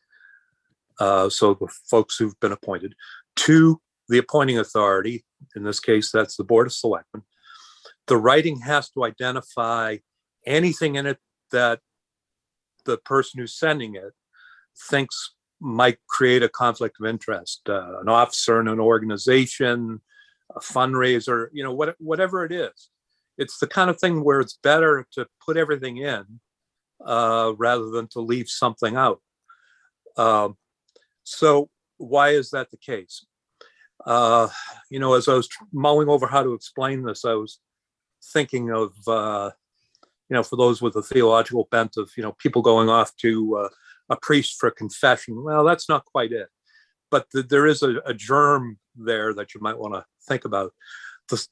so the folks who've been appointed, to the appointing authority. In this case, that's the Board of Selectmen. The writing has to identify anything in it that the person who's sending it thinks might create a conflict of interest, an officer in an organization, a fundraiser, whatever it is. It's the kind of thing where it's better to put everything in rather than to leave something out. So why is that the case? As I was mulling over how to explain this, I was thinking of, for those with a theological bent of, people going off to a priest for confession. Well, that's not quite it. But there is a germ there that you might want to think about.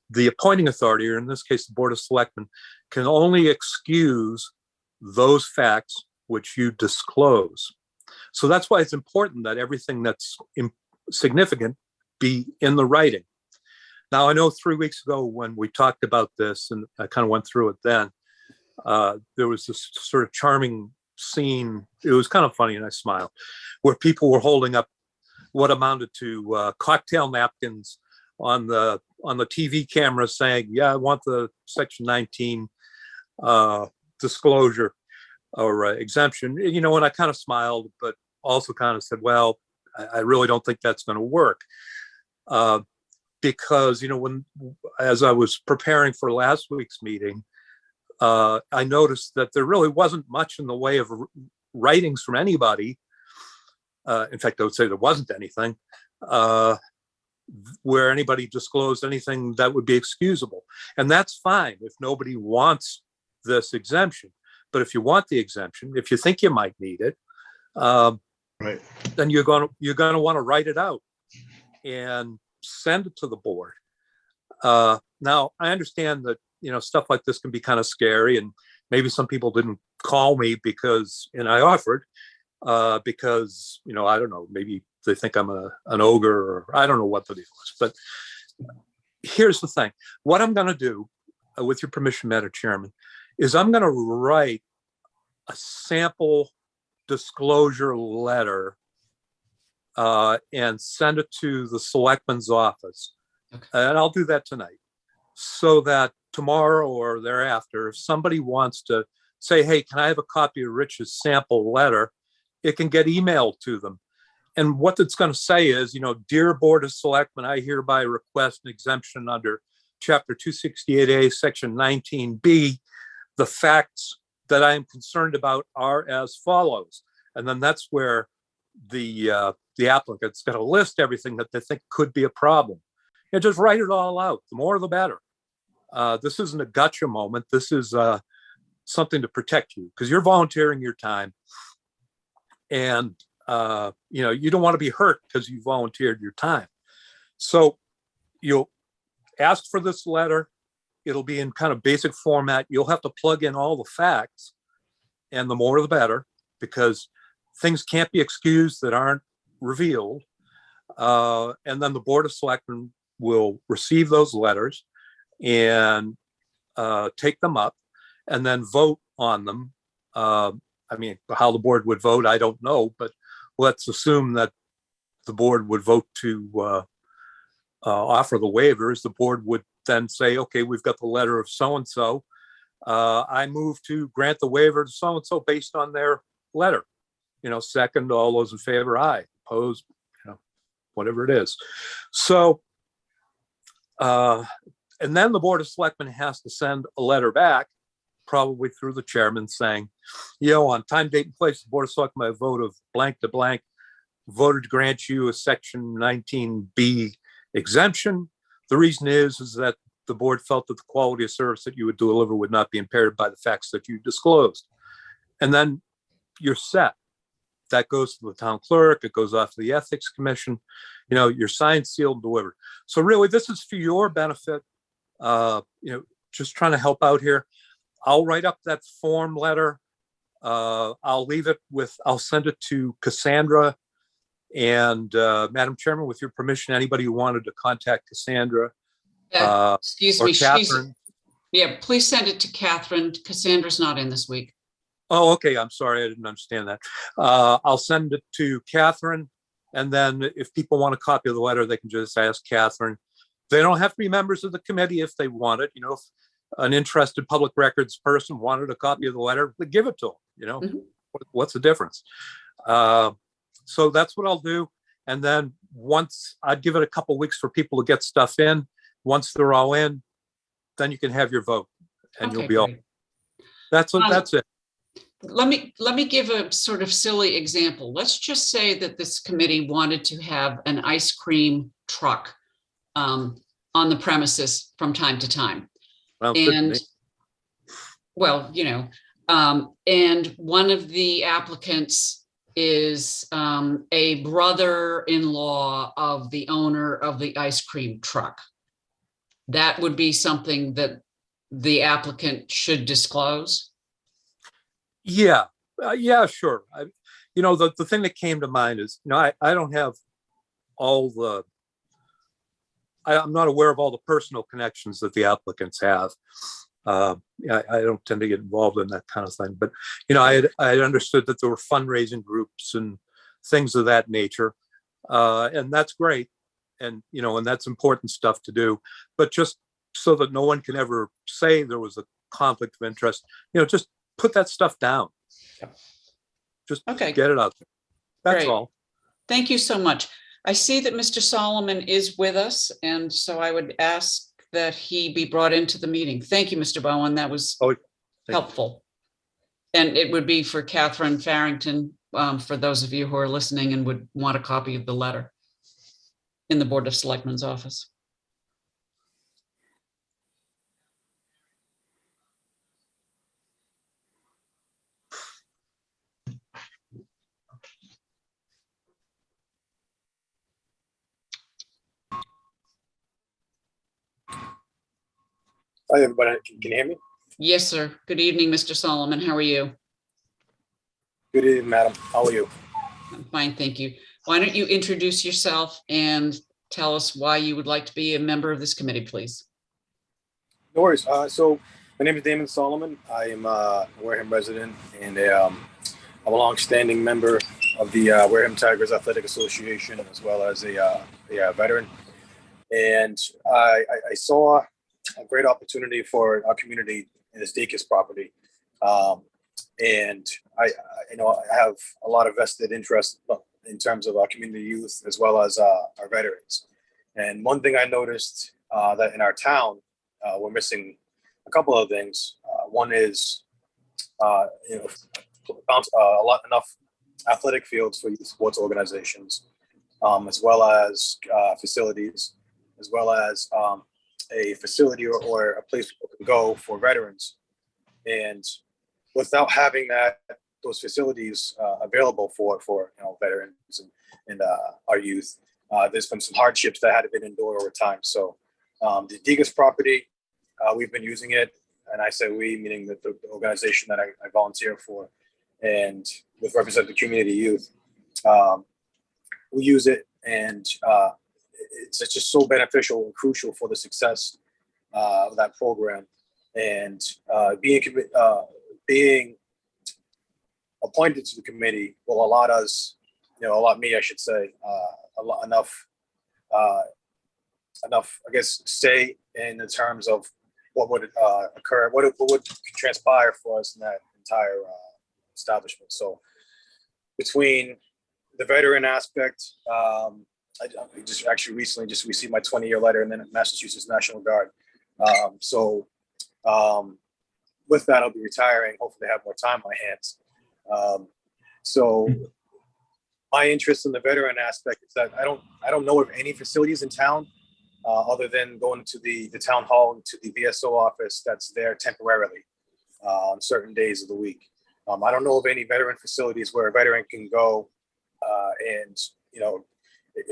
The appointing authority, or in this case, the Board of Selectmen, can only excuse those facts which you disclose. So that's why it's important that everything that's significant be in the writing. Now, I know 3 weeks ago when we talked about this, and I kind of went through it then, there was this sort of charming scene. It was kind of funny, and I smiled, where people were holding up what amounted to cocktail napkins on the TV camera saying, yeah, I want the Section 19 disclosure or exemption, and I kind of smiled, but also kind of said, well, I really don't think that's going to work. Because, as I was preparing for last week's meeting, I noticed that there really wasn't much in the way of writings from anybody. In fact, I would say there wasn't anything where anybody disclosed anything that would be excusable. And that's fine if nobody wants this exemption. But if you want the exemption, if you think you might need it, Right. then you're going to want to write it out and send it to the board. Now, I understand that, stuff like this can be kind of scary, and maybe some people didn't call me because, and I offered, because, I don't know, maybe they think I'm an ogre, or I don't know what the deal is. But here's the thing. What I'm going to do, with your permission, Madam Chairman, is I'm going to write a sample disclosure letter and send it to the selectman's office. Okay. And I'll do that tonight, so that tomorrow or thereafter, if somebody wants to say, hey, can I have a copy of Rich's sample letter, it can get emailed to them. And what it's going to say is, dear Board of Selectmen, I hereby request an exemption under Chapter 268A, Section 19B. The facts that I am concerned about are as follows. And then that's where the applicant's going to list everything that they think could be a problem. And just write it all out. The more, the better. This isn't a gotcha moment. This is something to protect you, because you're volunteering your time. And, you don't want to be hurt because you volunteered your time. So you'll ask for this letter. It'll be in kind of basic format. You'll have to plug in all the facts, and the more the better, because things can't be excused that aren't revealed. And then the Board of Selectmen will receive those letters and take them up. and then vote on them. I mean, how the board would vote, I don't know, but let's assume that the board would vote to offer the waivers. The board would then say, okay, we've got the letter of so-and-so. I move to grant the waiver to so-and-so based on their letter. Second, all those in favor, aye. Opposed, whatever it is. So, and then the Board of Selectmen has to send a letter back, probably through the chairman, saying, on time, date, and place, the Board of Selectmen, by a vote of blank to blank, voted to grant you a Section 19B exemption. The reason is that the board felt that the quality of service that you would deliver would not be impaired by the facts that you disclosed. And then you're set. That goes to the town clerk. It goes off to the ethics commission. You're signed, sealed, delivered. So really, this is for your benefit. Just trying to help out here. I'll write up that form letter. I'll send it to Cassandra. And Madam Chairman, with your permission, anybody who wanted to contact Cassandra. Excuse or me. Catherine. Please send it to Catherine. Cassandra's not in this week. Oh, okay. I'm sorry. I didn't understand that. I'll send it to Catherine. And then if people want a copy of the letter, they can just ask Catherine. They don't have to be members of the committee if they want it. If an interested public records person wanted a copy of the letter, they give it to them. Mhm. What's the difference? So that's what I'll do. And then once I'd give it a couple of weeks for people to get stuff in. Once they're all in, then you can have your vote and Okay, you'll be all. great. That's it. Let me give a sort of silly example. Let's just say that this committee wanted to have an ice cream truck on the premises from time to time. Sounds good to And me. well, and one of the applicants is a brother-in-law of the owner of the ice cream truck. That would be something that the applicant should disclose. Yeah, sure. The thing that came to mind is, I don't have all the, I'm not aware of all the personal connections that the applicants have. I don't tend to get involved in that kind of thing, but, I had understood that there were fundraising groups and things of that nature. And that's great. And, and that's important stuff to do, but just so that no one can ever say there was a conflict of interest, just put that stuff down. Just Okay. get it out there. That's Great. all. Thank you so much. I see that Mr. Solomon is with us, and so I would ask that he be brought into the meeting. Thank you, Mr. Bowen. That was helpful. And it would be for Catherine Farrington, for those of you who are listening and would want a copy of the letter in the Board of Selectmen's office. Hi, everybody. Can you hear me? Yes, sir. Good evening, Mr. Solomon. How are you? Good evening, madam. How are you? I'm fine, thank you. Why don't you introduce yourself and tell us why you would like to be a member of this committee, please? No worries. So my name is Damon Solomon. I am a Wareham resident and I'm a long-standing member of the Wareham Tigers Athletic Association, as well as a veteran. And I saw a great opportunity for our community in this Dacus property. And I have a lot of vested interest in terms of our community youth as well as our veterans. And one thing I noticed that in our town, we're missing a couple of things. One is, enough athletic fields for youth sports organizations, as well as facilities, as well as a facility or a place people can go for veterans. And without having those facilities available for veterans and our youth, there's been some hardships that had been endured over time. So the Degas property, we've been using it, and I say we, meaning the organization that I volunteer for, and with representative community youth, we use it, and it's just so beneficial and crucial for the success of that program. And being appointed to the committee will allot me, I should say, enough, I guess, say in the terms of what would occur, what would transpire for us in that entire establishment. So between the veteran aspect, I just actually recently just received my 20-year letter, and then Massachusetts National Guard. With that, I'll be retiring. Hopefully, have more time on my hands. So my interest in the veteran aspect is that I don't know of any facilities in town other than going to the town hall and to the VSO office that's there temporarily on certain days of the week. I don't know of any veteran facilities where a veteran can go and,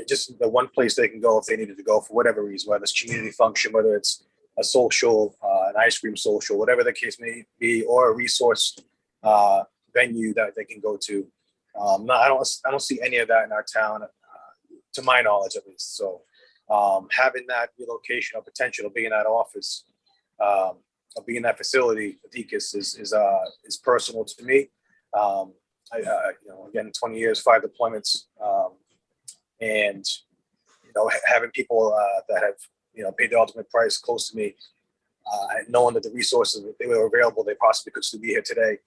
just the one place they can go if they needed to go for whatever reason, whether it's community function, whether it's a social, an ice cream social, whatever the case may be, or a resource venue that they can go to. No, I don't see any of that in our town, to my knowledge at least. So having that relocation or potential of being in that office, of being in that facility, Adikis, is personal to me. Again, 20 years, 5 deployments, and having people that have paid the ultimate price close to me, knowing that the resources that they were available, they possibly could still be here today.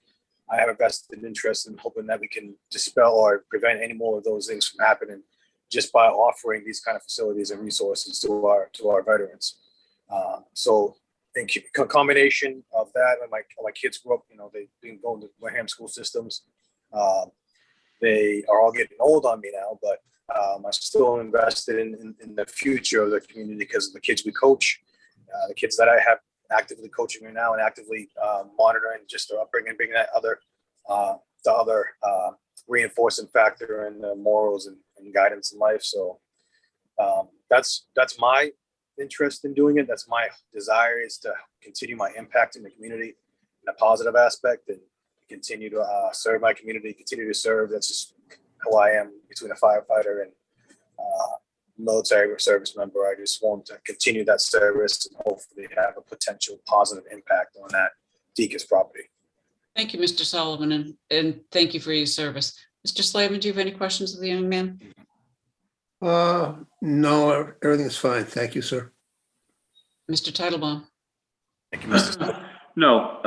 I have a vested interest in hoping that we can dispel or prevent any more of those things from happening just by offering these kind of facilities and resources to our veterans. So in combination of that, and my kids grew up, they've been going to Wareham school systems. They are all getting old on me now, but I'm still invested in the future of the community because of the kids we coach, the kids that I have actively coaching right now and actively monitoring just their upbringing, bringing that the other reinforcing factor in the morals and guidance in life. So that's my interest in doing it. That's my desire, is to continue my impact in the community in a positive aspect and continue to serve my community, continue to serve. That's just who I am, between a firefighter and military service member. I just want to continue that service and hopefully have a potential positive impact on that Deacon's property. Thank you, Mr. Sullivan, and thank you for your service. Mr. Slavin, do you have any questions of the young man? No, everything's fine. Thank you, sir. Mr. Titlebaum? Thank you, Mr. No,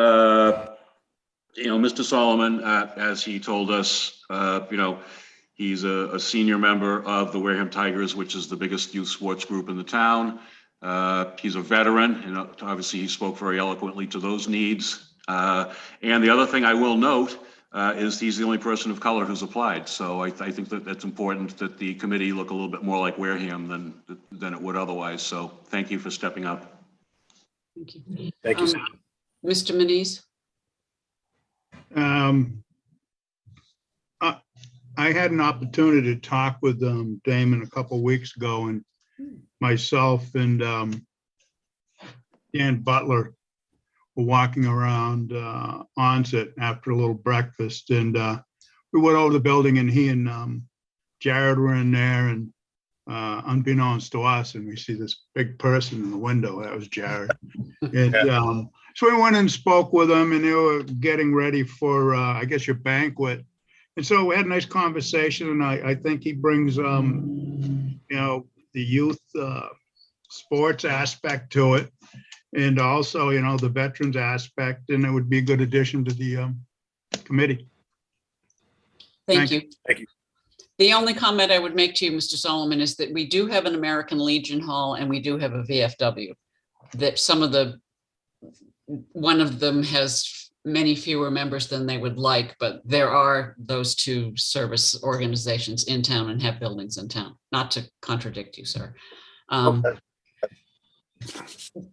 Mr. Solomon, as he told us, he's a senior member of the Wareham Tigers, which is the biggest youth sports group in the town. He's a veteran, and obviously he spoke very eloquently to those needs. And the other thing I will note is he's the only person of color who's applied. So I think that that's important, that the committee look a little bit more like Wareham than it would otherwise. So thank you for stepping up. Thank you. Thank you, sir. Mr. Manise? I had an opportunity to talk with Damon a couple of weeks ago, and myself and Dan Butler were walking around Onset after a little breakfast, and we went over the building, and he and Jared were in there, and unbeknownst to us, and we see this big person in the window. That was Jared. And so we went and spoke with them, and they were getting ready for, I guess, your banquet. And so we had a nice conversation, and I think he brings, the youth sports aspect to it, and also, the veterans aspect, and it would be a good addition to the committee. Thank you. Thank you. The only comment I would make to you, Mr. Solomon, is that we do have an American Legion Hall and we do have a VFW. That one of them has many fewer members than they would like, but there are those two service organizations in town and have buildings in town. Not to contradict you, sir. Okay.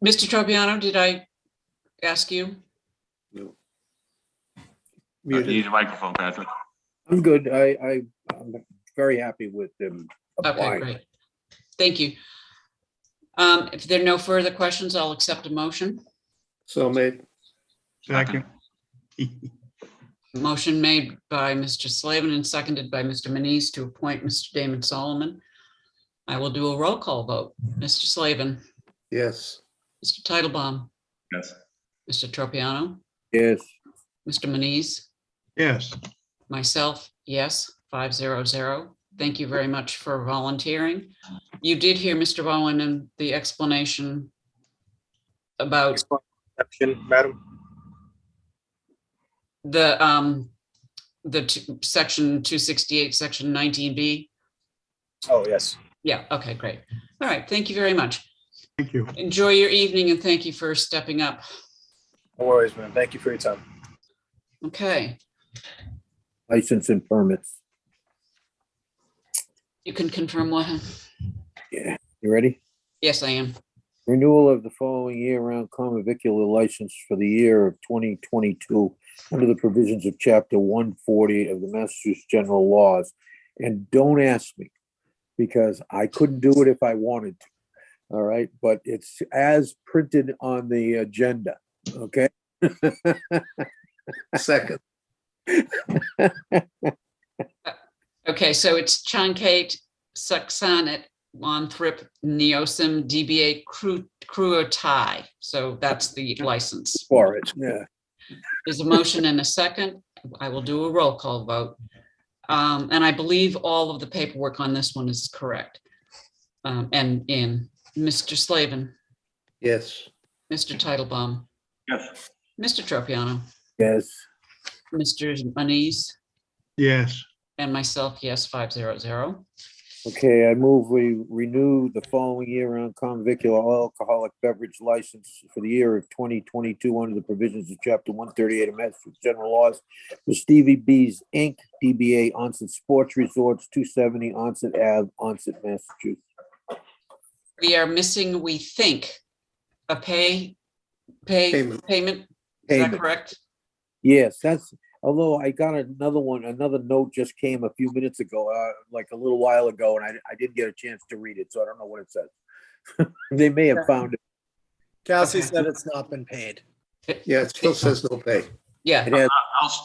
Mr. Tropiano, did I ask you? No. You need a microphone, Patrick. I'm good. I'm very happy with them Okay, applying. great. Thank you. If there are no further questions, I'll accept a motion. So made. Second. Motion made by Mr. Slavin and seconded by Mr. Manise to appoint Mr. Damon Solomon. I will do a roll call vote. Mr. Slavin, Yes. Mr. Titlebaum, Yes. Mr. Tropiano, Yes. Mr. Manise, Yes, myself, yes, 500. Thank you very much for volunteering. You did hear Mr. Bowen and the explanation about Exception, Madam. section 268, section 19B. Oh, yes. Yeah, okay, great. All right, thank you very much. thank you. Enjoy your evening and thank you for stepping up. No worries, man. Thank you for your time. Okay, License and permits. you can confirm what? Yeah. You ready? Yes, I am. Renewal of the following year-round common vicular license for the year of 2022 under the provisions of Chapter 140 of the Massachusetts General Laws. And don't ask me, because I couldn't do it if I wanted to. All right, but it's as printed on the agenda, okay? Second, Okay, so it's Chankate, Succinate, Monthrop, Neosim, DBA Cruotai. So that's the license. For it, yeah. There's a motion and a second. I will do a roll call vote. And I believe all of the paperwork on this one is correct. And in Mr. Slavin, yes. Mr. Titlebaum, Yes. Mr. Tropiano, Yes. Mr. Manise, Yes, and myself, yes, 500. Okay, I move we renew the following year-round common vicular alcoholic beverage license for the year of 2022 under the provisions of Chapter 138 of Massachusetts General Laws for Stevie B's Inc., DBA Onset Sports Resorts, 270 Onset Ave, Onset, Massachusetts. We are missing, we think, a Payment. payment. Is that Payment. correct? Yes, that's, although I got another one, another note just came a few minutes ago, like a little while ago, and I didn't get a chance to read it, so I don't know what it says. They may have found it. Cassie Okay. said it's not been paid. Yeah, it still says no pay. Yeah, It has,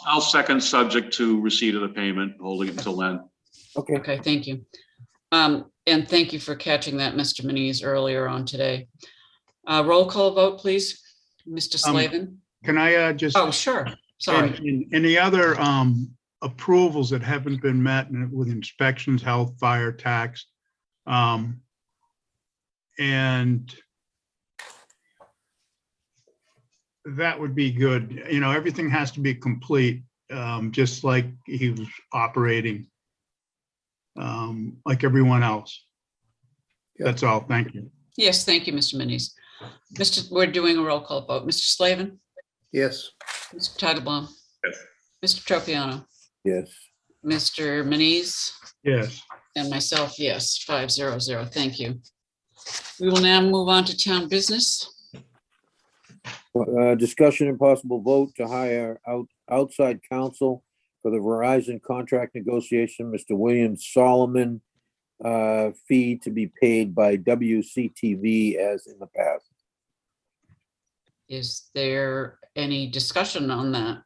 I'll second subject to receipt of the payment, holding it until then. okay. okay, thank you. And thank you for catching that, Mr. Manise, earlier on today. Roll call vote, please. Mr. Slavin? can I just? Oh, sure, sorry. In any other approvals that haven't been met with inspections, health, fire, tax. And that would be good. You know, everything has to be complete, just like he was operating, like everyone else. Yeah. That's all. Thank you. Yes, thank you, Mr. Manise. We're doing a roll call vote. Mr. Slavin? Yes, Mr. Titlebaum? Yes. Mr. Tropiano? Yes. Mr. Manise? Yes. And myself, yes, 500. Thank you. We will now move on to town business. Discussion and possible vote to hire outside counsel for the Verizon contract negotiation, Mr. William Solomon, fee to be paid by WCTV as in the past. Is there any discussion on that?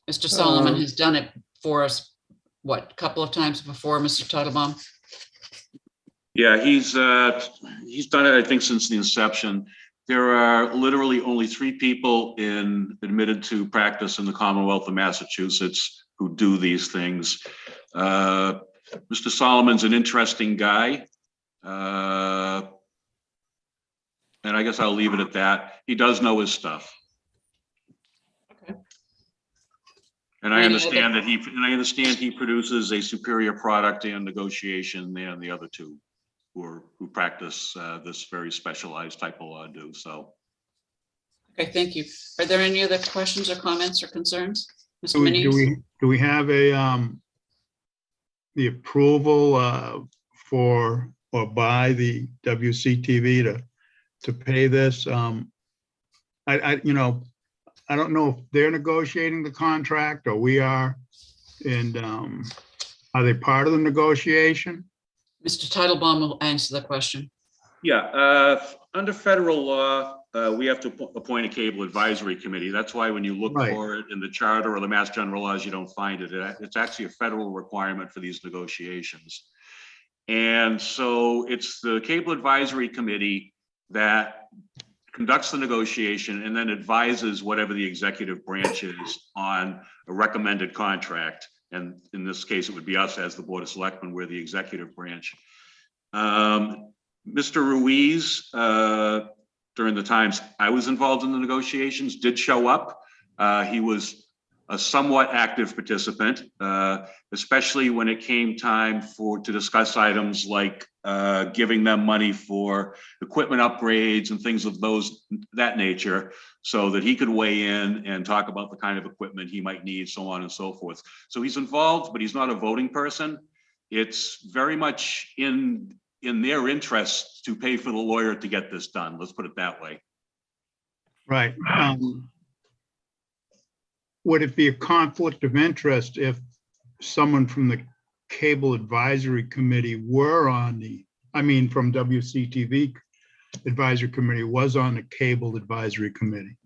Mr. Solomon has done it for us, what, a couple of times before, Mr. Titlebaum? Yeah, he's done it, I think, since the inception. There are literally only 3 people admitted to practice in the Commonwealth of Massachusetts who do these things. Mr. Solomon's an interesting guy. And I guess I'll leave it at that. He does know his stuff. Okay. And I Any understand that he produces a superior product and negotiation than the other 2 who practice this very specialized type of law do. So. Okay, thank you. Are there any other questions or comments or concerns? Mr. Do we Manise? have the approval for or by the WCTV to pay this? I don't know if they're negotiating the contract or we are, and are they part of the negotiation? Mr. Titlebaum will answer the question. Yeah, under federal law, we have to appoint a cable advisory committee. That's why when you look Right. for it in the charter or the Mass General Laws, you don't find it. It's actually a federal requirement for these negotiations. And so it's the cable advisory committee that conducts the negotiation, and then advises whatever the executive branch is on a recommended contract. And in this case, it would be us as the Board of Selectmen, we're the executive branch. Mr. Ruiz, during the times I was involved in the negotiations, did show up. He was a somewhat active participant, especially when it came time to discuss items like giving them money for equipment upgrades and things of that nature, so that he could weigh in and talk about the kind of equipment he might need, so on and so forth. So he's involved, but he's not a voting person. It's very much in their interest to pay for the lawyer to get this done. Let's put it that way. Right. Would it be a conflict of interest if someone from the Cable Advisory Committee were on from WCTV Advisory Committee was on the Cable Advisory Committee?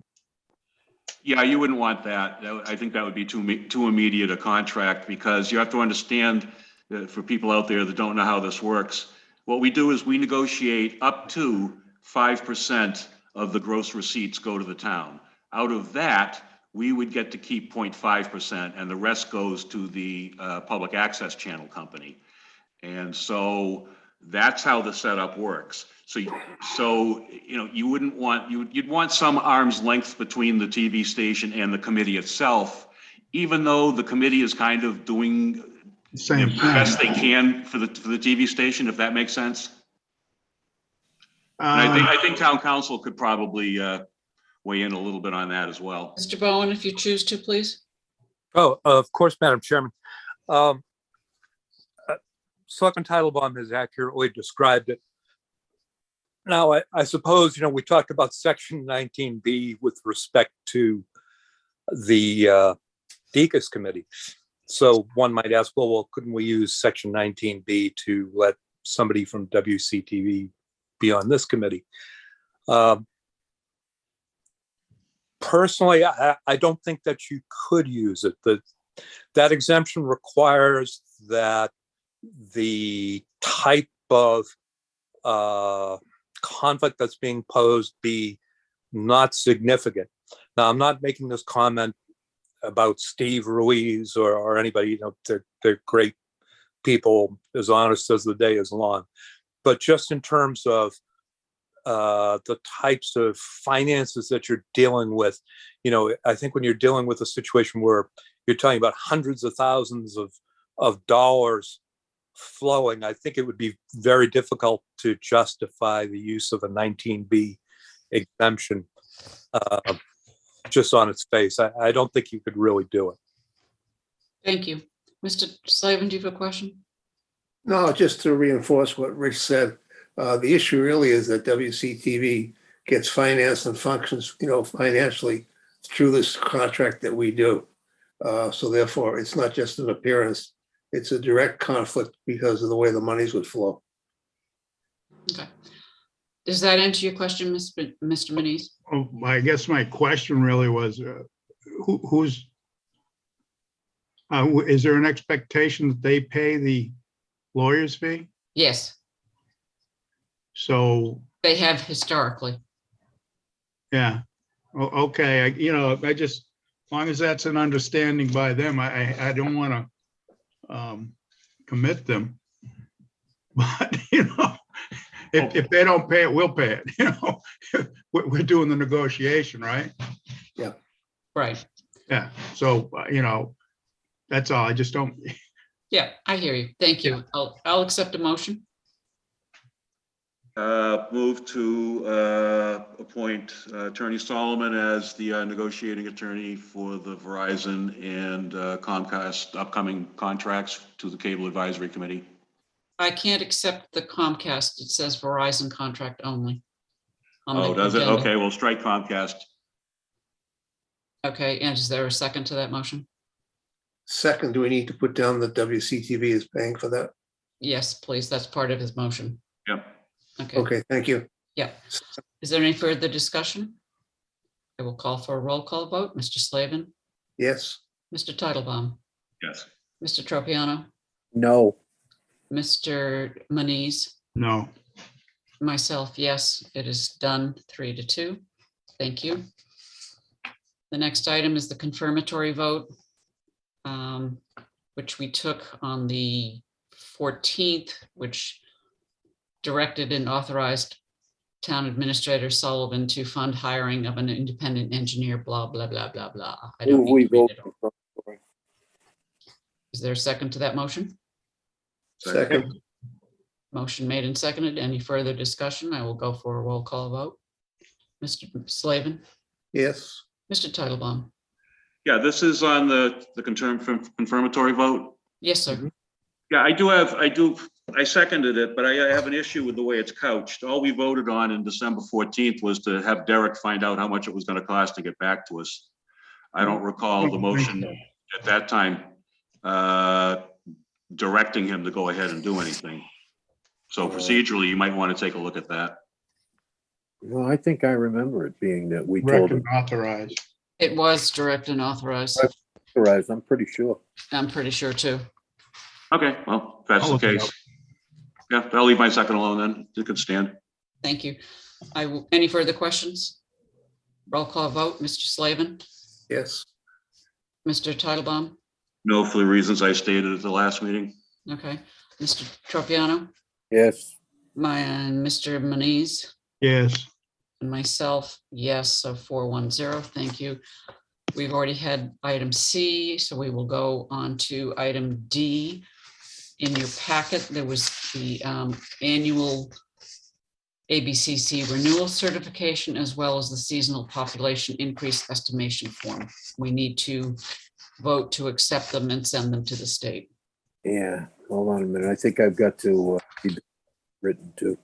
Yeah, you wouldn't want that. I think that would be too immediate a contract, because you have to understand that for people out there that don't know how this works, what we do is we negotiate up to 5% of the gross receipts go to the town. Out of that, we would get to keep 0.5%, and the rest goes to the public access channel company. And so that's how the setup works. So you wouldn't want, you'd want some arm's length between the TV station and the committee itself, even though the committee is kind of doing the best they can for the TV station, if that makes sense. And I think town council could probably weigh in a little bit on that as well. Mr. Bowen, if you choose to, please. Oh, of course, Madam Chairman. Selectman Titlebaum has accurately described it. Now, I suppose, we talked about Section 19B with respect to the DECUS committee. So one might ask, well, couldn't we use Section 19B to let somebody from WCTV be on this committee? Personally, I don't think that you could use it. That exemption requires that the type of conflict that's being posed be not significant. Now, I'm not making this comment about Steve Ruiz or anybody, they're great people, as honest as the day is long. But just in terms of the types of finances that you're dealing with, I think when you're dealing with a situation where you're talking about hundreds of thousands of dollars flowing, I think it would be very difficult to justify the use of a 19B exemption just on its face. I don't think you could really do it. Thank you. Mr. Slavin, do you have a question? No, just to reinforce what Rich said, the issue really is that WCTV gets financed and functions, financially through this contract that we do. So therefore, it's not just an appearance, it's a direct conflict because of the way the monies would flow. Okay. Does that answer your question, Mr. Manise? Oh, I guess my question really was, is there an expectation that they pay the lawyer's fee? Yes, So, they have historically. yeah, okay, I just, as long as that's an understanding by them, I don't want to commit them. But, if they don't pay it, we'll pay it, we're doing the negotiation, right? Yeah. Right. Yeah, so, that's all, I just don't. Yeah, I hear you. Thank you. I'll accept a motion. Move to appoint Attorney Solomon as the negotiating attorney for the Verizon and Comcast upcoming contracts to the Cable Advisory Committee. I can't accept the Comcast. It says Verizon contract only. Oh, does it? Okay, we'll strike Comcast. Okay, and is there a second to that motion? Second, do we need to put down that WCTV is paying for that? Yes, please. That's part of his motion. Yep. Okay. Okay, thank you. Yeah. Is there any further discussion? I will call for a roll call vote. Mr. Slavin, Yes. Mr. Titlebaum, Yes. Mr. Tropiano, No. Mr. Manise, No, Myself, yes, it is done 3-2. Thank you. The next item is the confirmatory vote, which we took on the 14th, which directed and authorized Town Administrator Sullivan to fund hiring of an independent engineer, blah, blah, blah, blah, blah. I don't Move we need to read vote. it all. Is there a second to that motion? Second, Motion made and seconded. Any further discussion? I will go for a roll call vote. Mr. Slavin, yes. Mr. Titlebaum. Yeah, this is on the confirmatory vote. Yes, sir. Yeah, I seconded it, but I have an issue with the way it's couched. All we voted on in December 14th was to have Derek find out how much it was going to cost to get back to us. I don't recall the motion at that time directing him to go ahead and do anything. So procedurally, you might want to take a look at that. Well, I think I remember it being that we told Direct him. and authorized. It was direct and authorized. Authorized, I'm pretty sure. I'm pretty sure too. Okay, well, if that's I'll the look it case. up. Yeah, I'll leave my second alone then. It could stand. Thank you. Any further questions? Roll call vote, Mr. Slavin, Yes. Mr. Titlebaum. No, for the reasons I stated at the last meeting. Okay, Mr. Tropiano, Yes, and Mr. Muniz, Yes, and myself, yes, so 410, thank you. We've already had item C, so we will go on to item D. In your packet, there was the annual ABCC renewal certification, as well as the seasonal population increase estimation form. We need to vote to accept them and send them to the state. yeah, hold on a minute, I think I've got to be written too.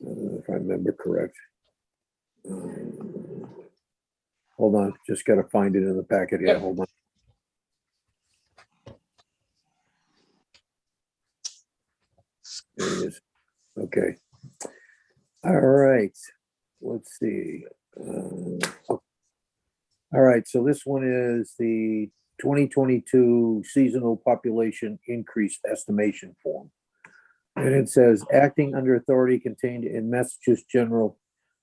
If I remember correct. Hold on, just gotta find it in the packet here, Yep. hold on. There it is, okay. All right, let's see. All right, so this one is the 2022 seasonal population increase estimation form. And it says, acting under authority contained in Massachusetts General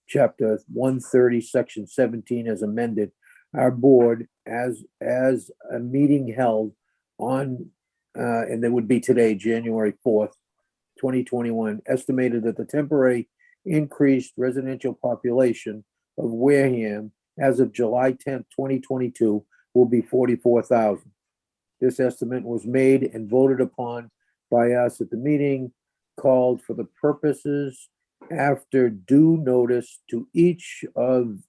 Chapter 130, Section 17 as amended, our board as a meeting held on, and that would be today, January 4th, 2021, estimated that the temporary increased residential population of Wareham as of July 10th, 2022 will be 44,000. This estimate was made and voted upon by us at the meeting called for the purposes after due notice to each of,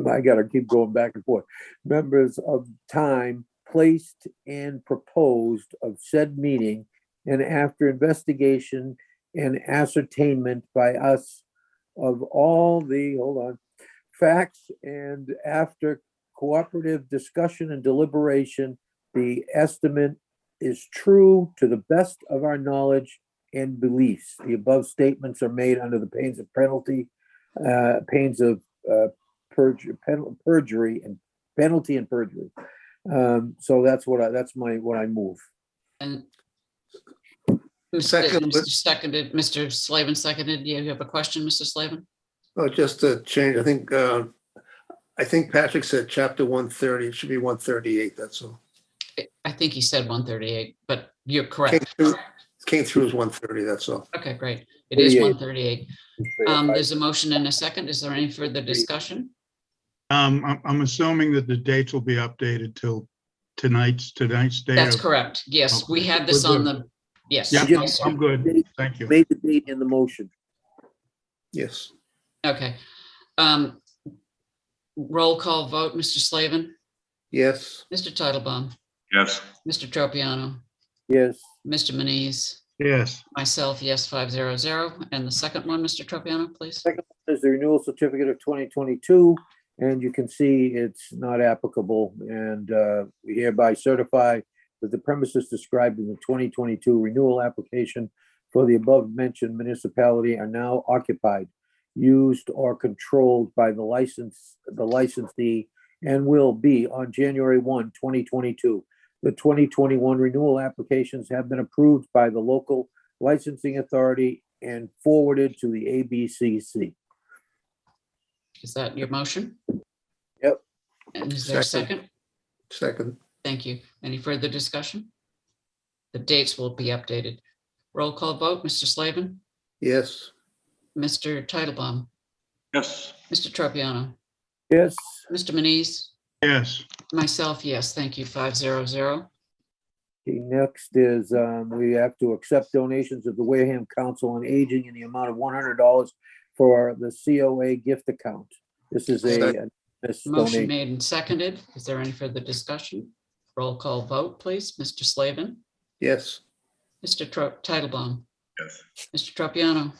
I gotta keep going back and forth, members of time placed and proposed of said meeting, and after investigation and ascertainment by us of all the, hold on, facts, and after cooperative discussion and deliberation, the estimate is true to the best of our knowledge and beliefs. The above statements are made under the pains of penalty, pains of perjury and penalty and perjury. So that's what I move. And Second. Mr. Slavin seconded. Do you have a question, Mr. Slavin? Oh, just to change, I think Patrick said chapter 130, it should be 138, that's all. I think he said 138, but you're correct. Came through as 130, that's all. Okay, great. It is 38. 138. There's a motion and a second. Is there any further discussion? I'm assuming that the dates will be updated till tonight's date. That's of- correct. Yes, we Okay. had this We're on good. the, yes. Yeah, yes, sir. I'm good. Thank you. Made the date in the motion. Yes. Okay. Roll call vote, Mr. Slavin, Yes. Mr. Titlebaum, Yes. Mr. Tropiano, Yes, Mr. Muniz, Yes, myself, yes, 500. And the second one, Mr. Tropiano, please. second one is the renewal certificate of 2022, and you can see it's not applicable. And we hereby certify that the premises described in the 2022 renewal application for the above mentioned municipality are now occupied, used, or controlled by the licensee, and will be on January 1, 2022. The 2021 renewal applications have been approved by the local licensing authority and forwarded to the ABCC. Is that your motion? Yep. And is there a Second. second? Second, Thank you. Any further discussion? The dates will be updated. Roll call vote, Mr. Slavin, yes. Mr. Titlebaum, Yes. Mr. Tropiano, Yes, Mr. Manise, yes, myself, yes, thank you, 500. okay, next is, we have to accept donations of the Wareham Council on Aging in the amount of $100 for the COA gift account. This is this Motion donation. made and seconded. Is there any further discussion? Roll call vote, please. Mr. Slavin, Yes, Mr. Titlebaum, Yes. Mr. Tropiano,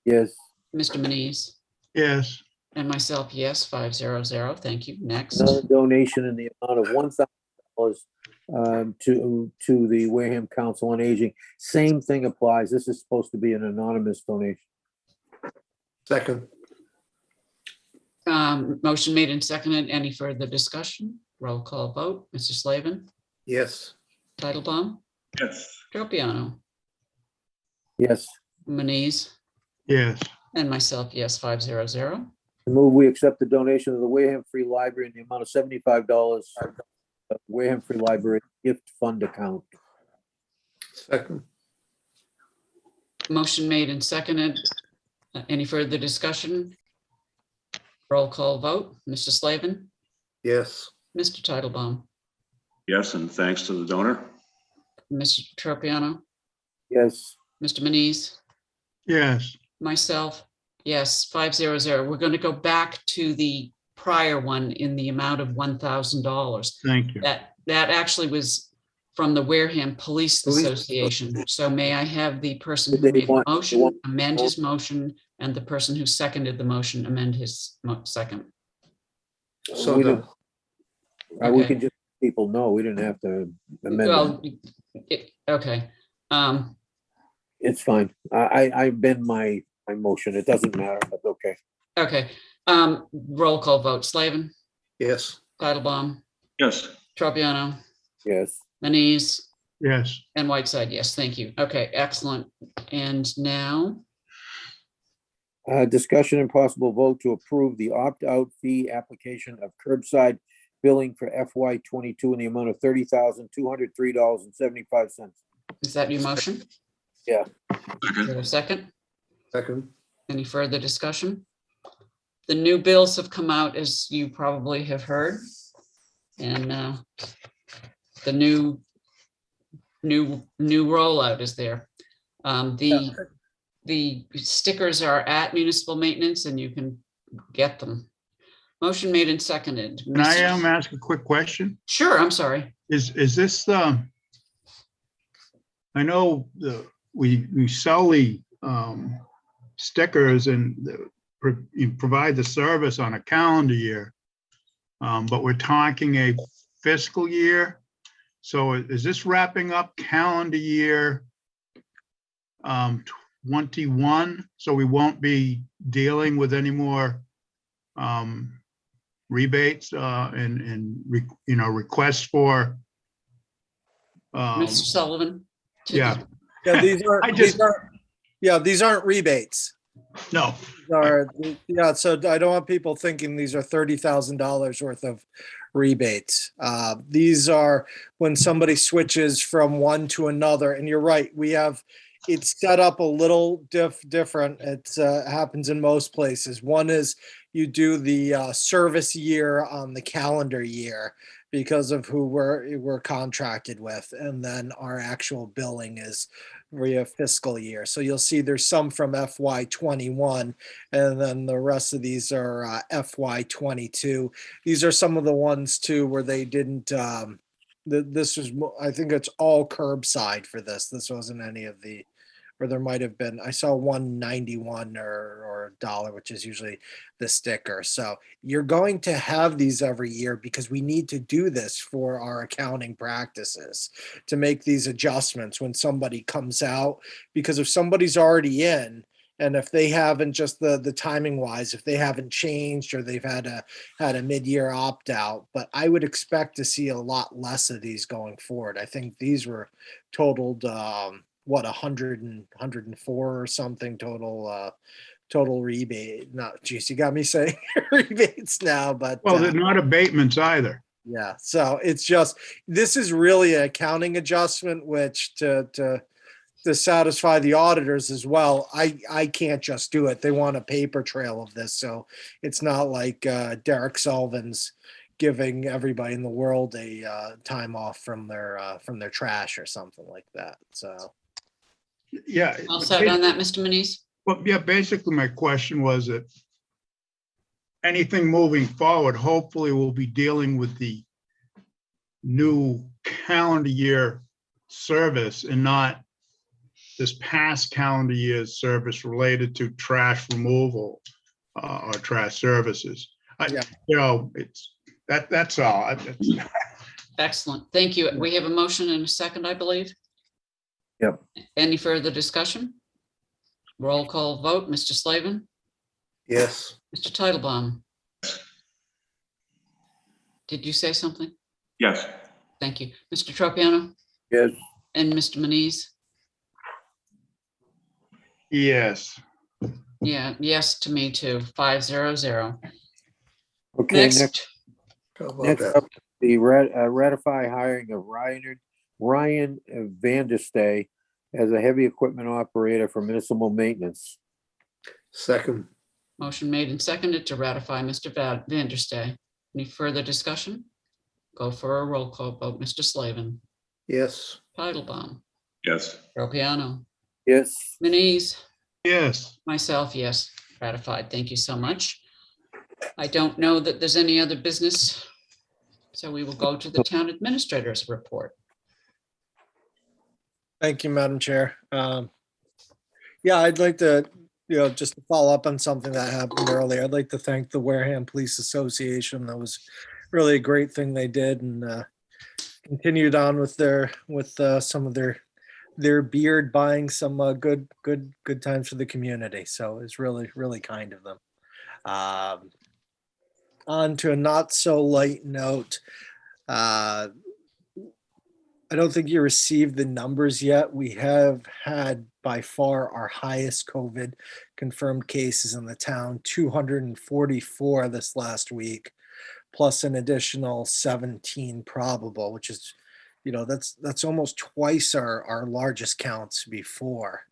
Yes, Mr. Manise, yes, and myself, yes, 500. Thank you. Next. another donation in the amount of $1,000 to the Wareham Council on Aging. Same thing applies. This is supposed to be an anonymous donation. second, Motion made and seconded. Any further discussion? Roll call vote. Mr. Slavin, yes. Titlebaum, Yes. Tropiano, Yes, Manise, yes, and myself, yes, 500. I move we accept the donation of the Wareham Free Library in the amount of $75 of Wareham Free Library gift fund account. Second, Motion made and seconded. Any further discussion? Roll call vote. Mr. Slavin, yes. Mr. Titlebaum, Yes, and thanks to the donor. Mr. Tropiano, Yes, Mr. Manise, yes, myself, yes, 500. We're going to go back to the prior one in the amount of $1,000. thank you. That actually was from the Wareham Police Association. So may I have the person who They made the want- motion amend his motion, and the person who seconded the motion amend his second? So we done. didn't, we Okay. can just let people know. We didn't have to amend Well, it. okay. It's fine. I bend my motion. It doesn't matter, but okay. Okay. Roll call vote. Slavin, Yes, Titlebaum, Yes. Tropiano, Yes. Manise, Yes, and Whiteside. Yes, thank you. Okay, excellent. And now, Discussion and possible vote to approve the opt-out fee application of curbside billing for FY '22 in the amount of $30,203.75. is that your motion? Yeah. Is there a second? second, Any further discussion? The new bills have come out, as you probably have heard. And the new rollout is there. The stickers are at municipal maintenance and you can get them. Motion made and seconded. can I ask a quick question? Sure, I'm sorry. Is this, I know we sell the stickers and you provide the service on a calendar year. But we're talking a fiscal year. So is this wrapping up calendar year 21? So we won't be dealing with any more rebates and requests for Mr. Sullivan? yeah, Yeah, these I just- these aren't rebates. no, So I don't want people thinking these are $30,000 worth of rebates. These are when somebody switches from one to another. And you're right, it's set up a little different. It happens in most places. One is you do the service year on the calendar year because of who we're contracted with, and then our actual billing is via fiscal year. So you'll see there's some from FY21, and then the rest of these are FY22. These are some of the ones too where they didn't. This was, I think it's all curbside for this. This wasn't any of the, or there might have been, I saw 191 or $1, which is usually the sticker. So you're going to have these every year because we need to do this for our accounting practices to make these adjustments when somebody comes out, because if somebody's already in, and if they haven't, just the timing wise, if they haven't changed or they've had a mid-year opt out, but I would expect to see a lot less of these going forward. I think these were totaled what, 104 or something total rebate. Not, geez, you got me saying rebates now, but Well, they're not abatements either. yeah. So it's just, this is really an accounting adjustment, which to satisfy the auditors as well, I can't just do it. They want a paper trail of this. So it's not like Derek Sullivan's giving everybody in the world a time off from their trash or something like that. So Yeah. All set on that, Mr. Manise? Well, yeah, basically my question was that anything moving forward, hopefully we'll be dealing with the new calendar year service and not this past calendar year's service related to trash removal or trash services. Yeah. You know, that's all. Excellent. Thank you. We have a motion and a second, I believe. Yep. Any further discussion? Roll call vote. Mr. Slavin, Yes. Mr. Titlebaum. Did you say something? Yes. Thank you. Mr. Tropiano Yes. and Mr. Manise? Yes. Yeah, yes to me too. 500. Okay, Next, How about next that? up, the ratify hiring of Ryan Vanderstay as a heavy equipment operator for municipal maintenance. Second. motion made and seconded to ratify Mr. Vanderstay. Any further discussion? Go for a roll call vote. Mr. Slavin, Yes. Titlebaum, Yes. Tropiano, Yes. Manise, Yes. myself, yes, ratified. Thank you so much. I don't know that there's any other business, so we will go to the town administrator's report. thank you, Madam Chair. Yeah, I'd like to, just to follow up on something that happened earlier. I'd like to thank the Wareham Police Association. That was really a great thing they did, and continued on with some of their beard buying some good times for the community. So it's really, really kind of them. On to a not so light note. I don't think you received the numbers yet. We have had by far our highest COVID confirmed cases in the town, 244 this last week, plus an additional 17 probable, which is, that's almost twice our largest counts before.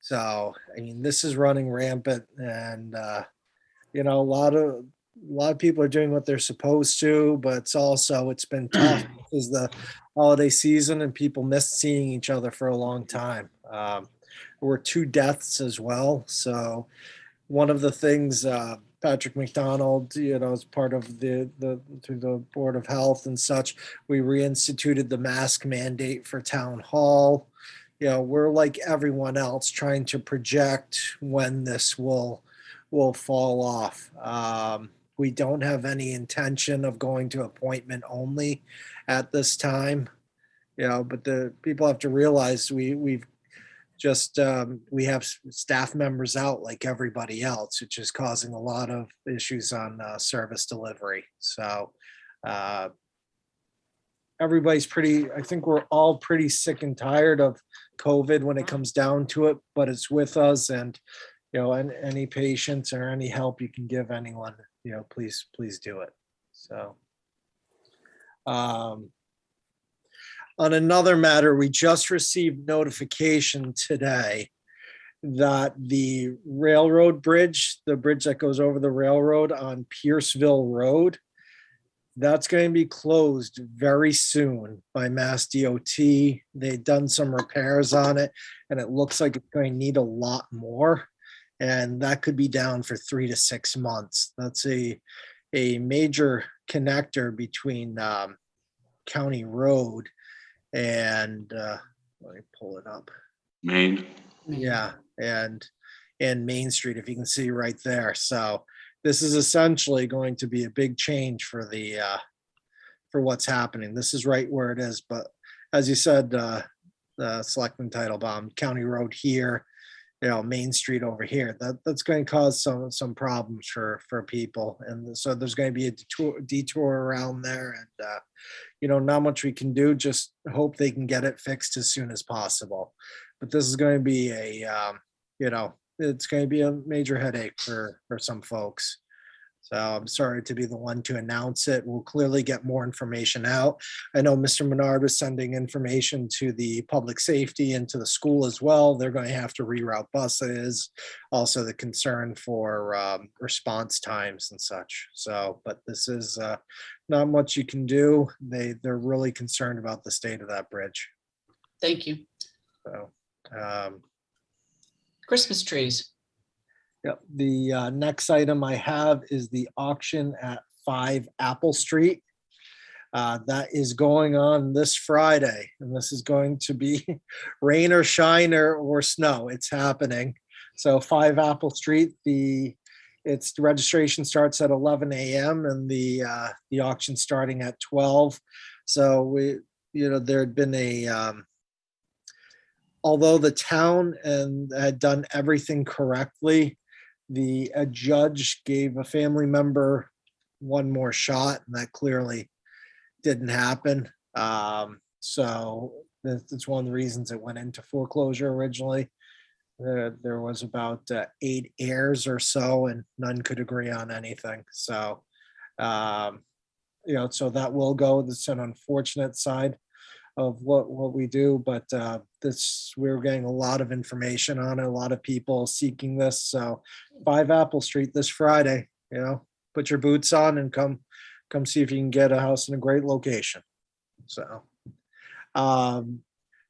So, I mean, this is running rampant, and a lot of people are doing what they're supposed to, but it's been tough. This is the holiday season and people missed seeing each other for a long time. There were 2 deaths as well. So one of the things, Patrick McDonald, as part of through the Board of Health and such, we reinstituted the mask mandate for town hall. We're like everyone else trying to project when this will fall off. We don't have any intention of going to appointment only at this time, but the people have to realize we have staff members out like everybody else, which is causing a lot of issues on service delivery. So everybody's I think we're all pretty sick and tired of COVID when it comes down to it, but it's with us, and and any patience or any help you can give anyone, please do it. So, on another matter, we just received notification today that the railroad bridge, the bridge that goes over the railroad on Pierceville Road, that's going to be closed very soon by Mass DOT. They've done some repairs on it, and it looks like it's going to need a lot more. And that could be down for 3 to 6 months. That's a major connector between County Road and let me pull it up. Maine. Yeah, and Main Street, if you can see right there. So this is essentially going to be a big change for what's happening. This is right where it is, but as you said, Selectman Titlebaum, County Road here, Main Street over here, that's going to cause some problems for people. And so there's going to be a detour around there, and not much we can do, just hope they can get it fixed as soon as possible. But this is going to be it's going to be a major headache for some folks. So I'm sorry to be the one to announce it. We'll clearly get more information out. I know Mr. Menard was sending information to the public safety and to the school as well. They're going to have to reroute buses. Also the concern for response times and such. So, but this is not much you can do. They're really concerned about the state of that bridge. Thank you. So, Christmas trees. yep. The next item I have is the auction at 5 Apple Street. That is going on this Friday, and this is going to be rain or shine or snow. It's happening. So 5 Apple Street, the registration starts at 11 a.m. and the auction starting at 12. So there had been although the town had done everything correctly, a judge gave a family member one more shot, and that clearly didn't happen. So that's one of the reasons it went into foreclosure originally. There was about 8 heirs or so, and none could agree on anything. So, so that will go. That's an unfortunate side of what we do, but we're getting a lot of information on it, a lot of people seeking this. So 5 Apple Street this Friday, put your boots on and come see if you can get a house in a great location. So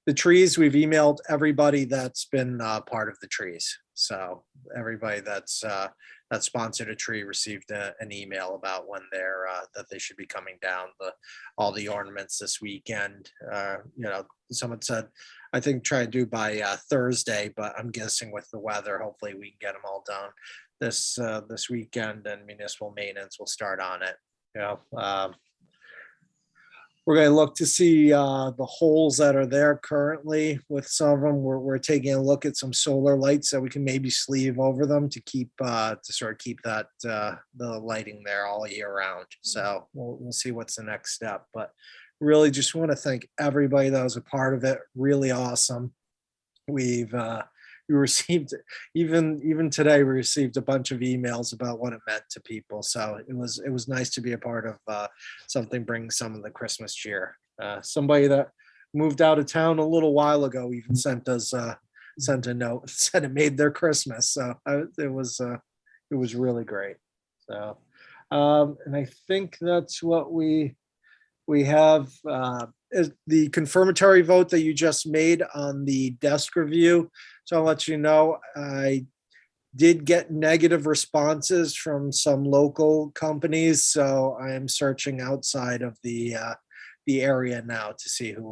the trees, we've emailed everybody that's been part of the trees. So everybody that's sponsored a tree received an email about when that they should be coming down. All the ornaments this weekend. Someone said, I think try to do by Thursday, but I'm guessing with the weather, hopefully we can get them all done this weekend, and municipal maintenance will start on it. We're going to look to see the holes that are there currently. With some of them, we're taking a look at some solar lights that we can maybe sleeve over them to keep that the lighting there all year round. So we'll see what's the next step. But really, just want to thank everybody that was a part of it. Really awesome. We received even today. We received a bunch of emails about what it meant to people. So it was nice to be a part of something bringing some of the Christmas cheer. Somebody that moved out of town a little while ago even sent a note, said it made their Christmas. So it was really great. So and I think that's what we have. Is the confirmatory vote that you just made on the desk review. So I'll let you know, I did get negative responses from some local companies. So I am searching outside of the area now to see who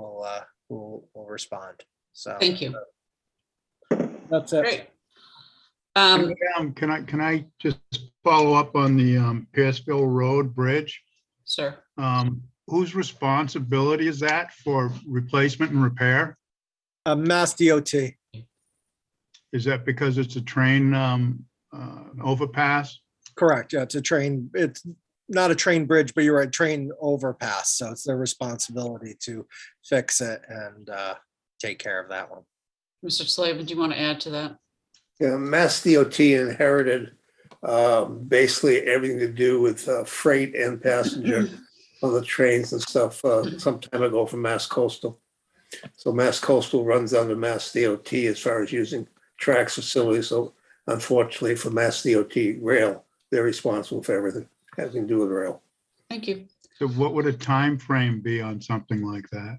will respond. So Thank you. That's it. Great. Can I just follow up on the Pierceville Road Bridge? Sir. Whose responsibility is that for replacement and repair? Mass DOT. Is that because it's a train overpass? Correct. Yeah, it's a train. It's not a train bridge, but you're right, train overpass. So it's their responsibility to fix it and take care of that one. Mr. Slavin, do you want to add to that? Yeah, Mass DOT inherited basically everything to do with freight and passenger on the trains and stuff some time ago from Mass Coastal. So Mass Coastal runs under Mass DOT as far as using tracks facilities. So unfortunately for Mass DOT rail, they're responsible for everything having to do with rail. Thank you. So what would a time frame be on something like that?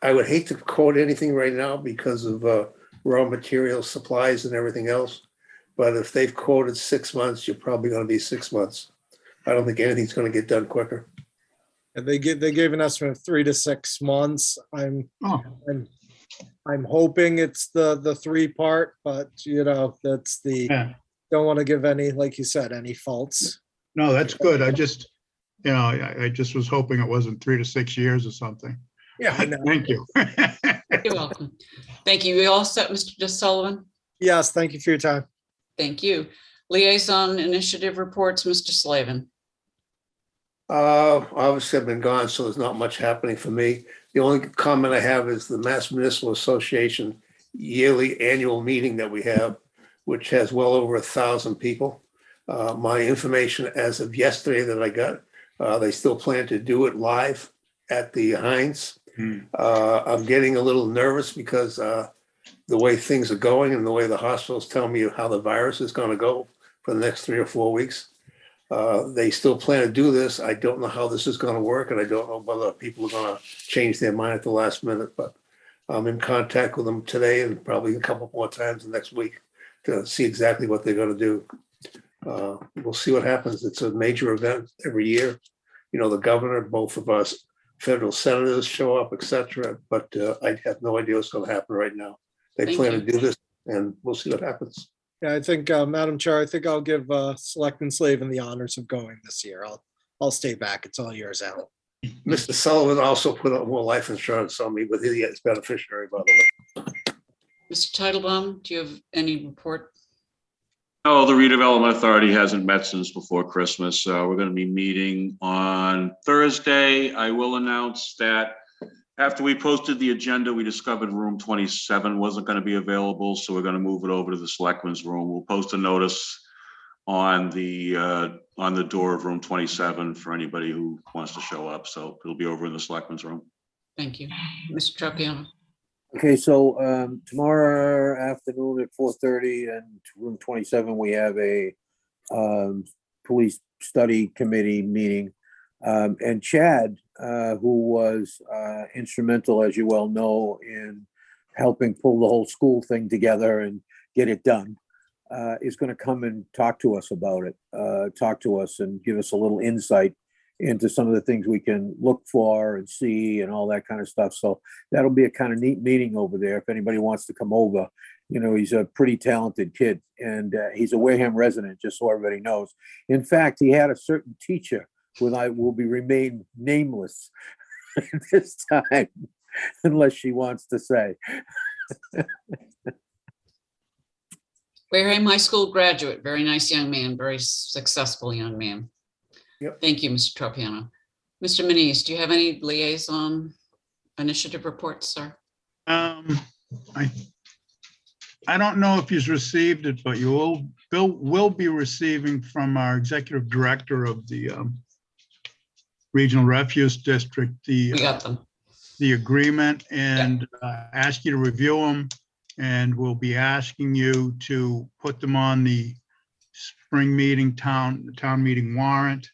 I would hate to quote anything right now because of raw material supplies and everything else. But if they've quoted 6 months, you're probably going to be 6 months. I don't think anything's going to get done quicker. They gave an estimate of 3 to 6 months. I'm hoping it's the 3 part, but that's don't want to give any, like you said, any faults. No, that's good. I just was hoping it wasn't 3 to 6 years or something. Yeah, I know. Thank you. You're welcome. Thank you. You all set, Mr. Sullivan? Yes, thank you for your time. Thank you. Liaison initiative reports, Mr. Slavin. Obviously, I've been gone, so there's not much happening for me. The only comment I have is the Mass Municipal Association yearly annual meeting that we have, which has well over 1,000 people. My information as of yesterday that I got, they still plan to do it live at the Heinz. I'm getting a little nervous because the way things are going and the way the hospitals tell me how the virus is going to go for the next 3 or 4 weeks. They still plan to do this. I don't know how this is going to work, and I don't know whether people are going to change their mind at the last minute, but I'm in contact with them today and probably a couple more times the next week to see exactly what they're going to do. We'll see what happens. It's a major event every year. You know, the governor, both of us federal senators show up, et cetera, but I have no idea what's going to happen right now. They Thank plan you. to do this, and we'll see what happens. Yeah, I think, Madam Chair, I think I'll give Selectman Slavin the honors of going this year. I'll stay back. It's all yours, Alan. Mr. Sullivan also put up more life insurance on me, but he is beneficiary, by the way. Mr. Titlebaum, do you have any report? No, the redevelopment authority hasn't met since before Christmas. We're going to be meeting on Thursday. I will announce that after we posted the agenda, we discovered room 27 wasn't going to be available, so we're going to move it over to the Selectmen's room. We'll post a notice on the door of room 27 for anybody who wants to show up. So it'll be over in the Selectmen's room. Thank you. Mr. Tropiano. Okay, so tomorrow afternoon at 4:30 and room 27, we have a police study committee meeting. And Chad, who was instrumental, as you well know, in helping pull the whole school thing together and get it done, is going to come and talk to us about it, talk to us and give us a little insight into some of the things we can look for and see and all that kind of stuff. So that'll be a kind of neat meeting over there. If anybody wants to come over, you know, he's a pretty talented kid, and he's a Wayham resident, just so everybody knows. In fact, he had a certain teacher who I will be remain nameless this time, unless she wants to say. Wareham High School graduate, very nice young man, very successful young man. Yep. Thank you, Mr. Tropiano. Mr. Manise, do you have any liaison initiative reports, sir? I don't know if he's received it, but Bill will be receiving from our executive director of the Regional Refuse District, We got them. the agreement, and ask you to review them. And we'll be asking you to put them on the spring meeting town meeting warrant.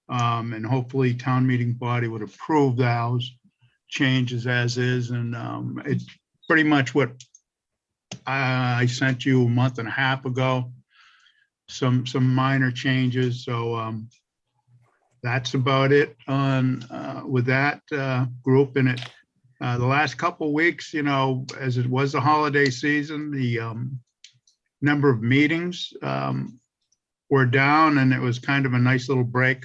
And hopefully town meeting body would approve those changes as is. And it's pretty much what I sent you a month and a half ago. Some minor changes. So that's about it on with that group in it. The last couple of weeks, you know, as it was the holiday season, the number of meetings were down, and it was kind of a nice little break.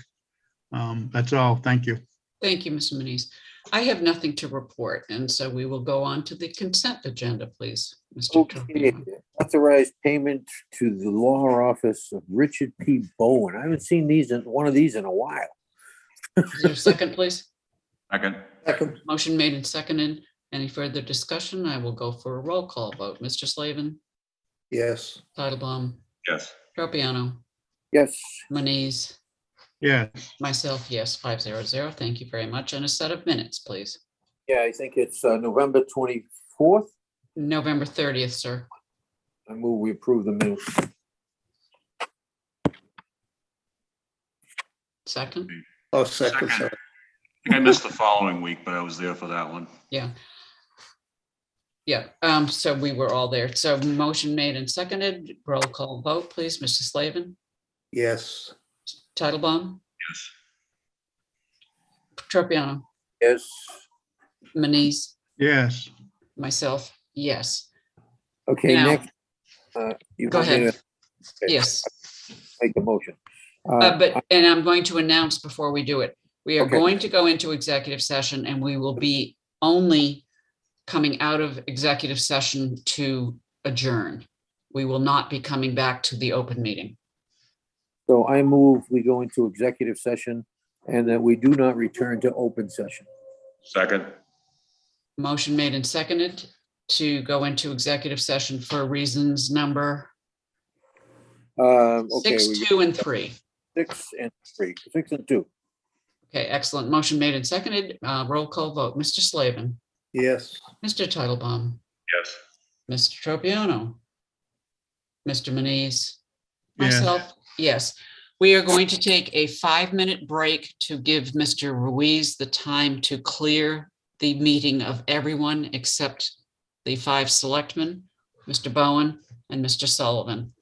That's all. Thank you. Thank you, Mr. Manise. I have nothing to report, and so we will go on to the consent agenda, please. Mr. Okay, Tropiano. authorized payment to the law office of Richard P. Bowen. I haven't seen one of these in a while. Is there a second, please? Second. Second. Motion made and seconded. Any further discussion? I will go for a roll call vote. Mr. Slavin, Yes. Titlebaum, Yes. Tropiano, Yes, Manise, Yes. myself, yes, 500. Thank you very much. And a set of minutes, please. yeah, I think it's November 24th. November 30th, sir. I move we approve the minutes. Second? Oh, second, Second. sorry. I think I missed the following week, but I was there for that one. Yeah. Yeah, so we were all there. So motion made and seconded. Roll call vote, please. Mr. Slavin, Yes. Titlebaum, Yes. Tropiano, Yes. Manise, Yes. myself, yes. Okay, Now- next. You Go want me ahead. to Yes. make the motion? And I'm going to announce before we do it, we are Okay. going to go into executive session, and we will be only coming out of executive session to adjourn. We will not be coming back to the open meeting. So I move we go into executive session and that we do not return to open session. Second. Motion made and seconded to go into executive session for reasons number Okay, 6, 2, and 3. 6 and 3, 6 and 2. Okay, excellent. Motion made and seconded. Roll call vote. Mr. Slavin, Yes. Mr. Titlebaum, Yes. Mr. Tropiano, Mr. Manise, Yes. myself, yes. We are going to take a 5-minute break to give Mr. Ruiz the time to clear the meeting of everyone except the 5 selectmen, Mr. Bowen and Mr. Sullivan.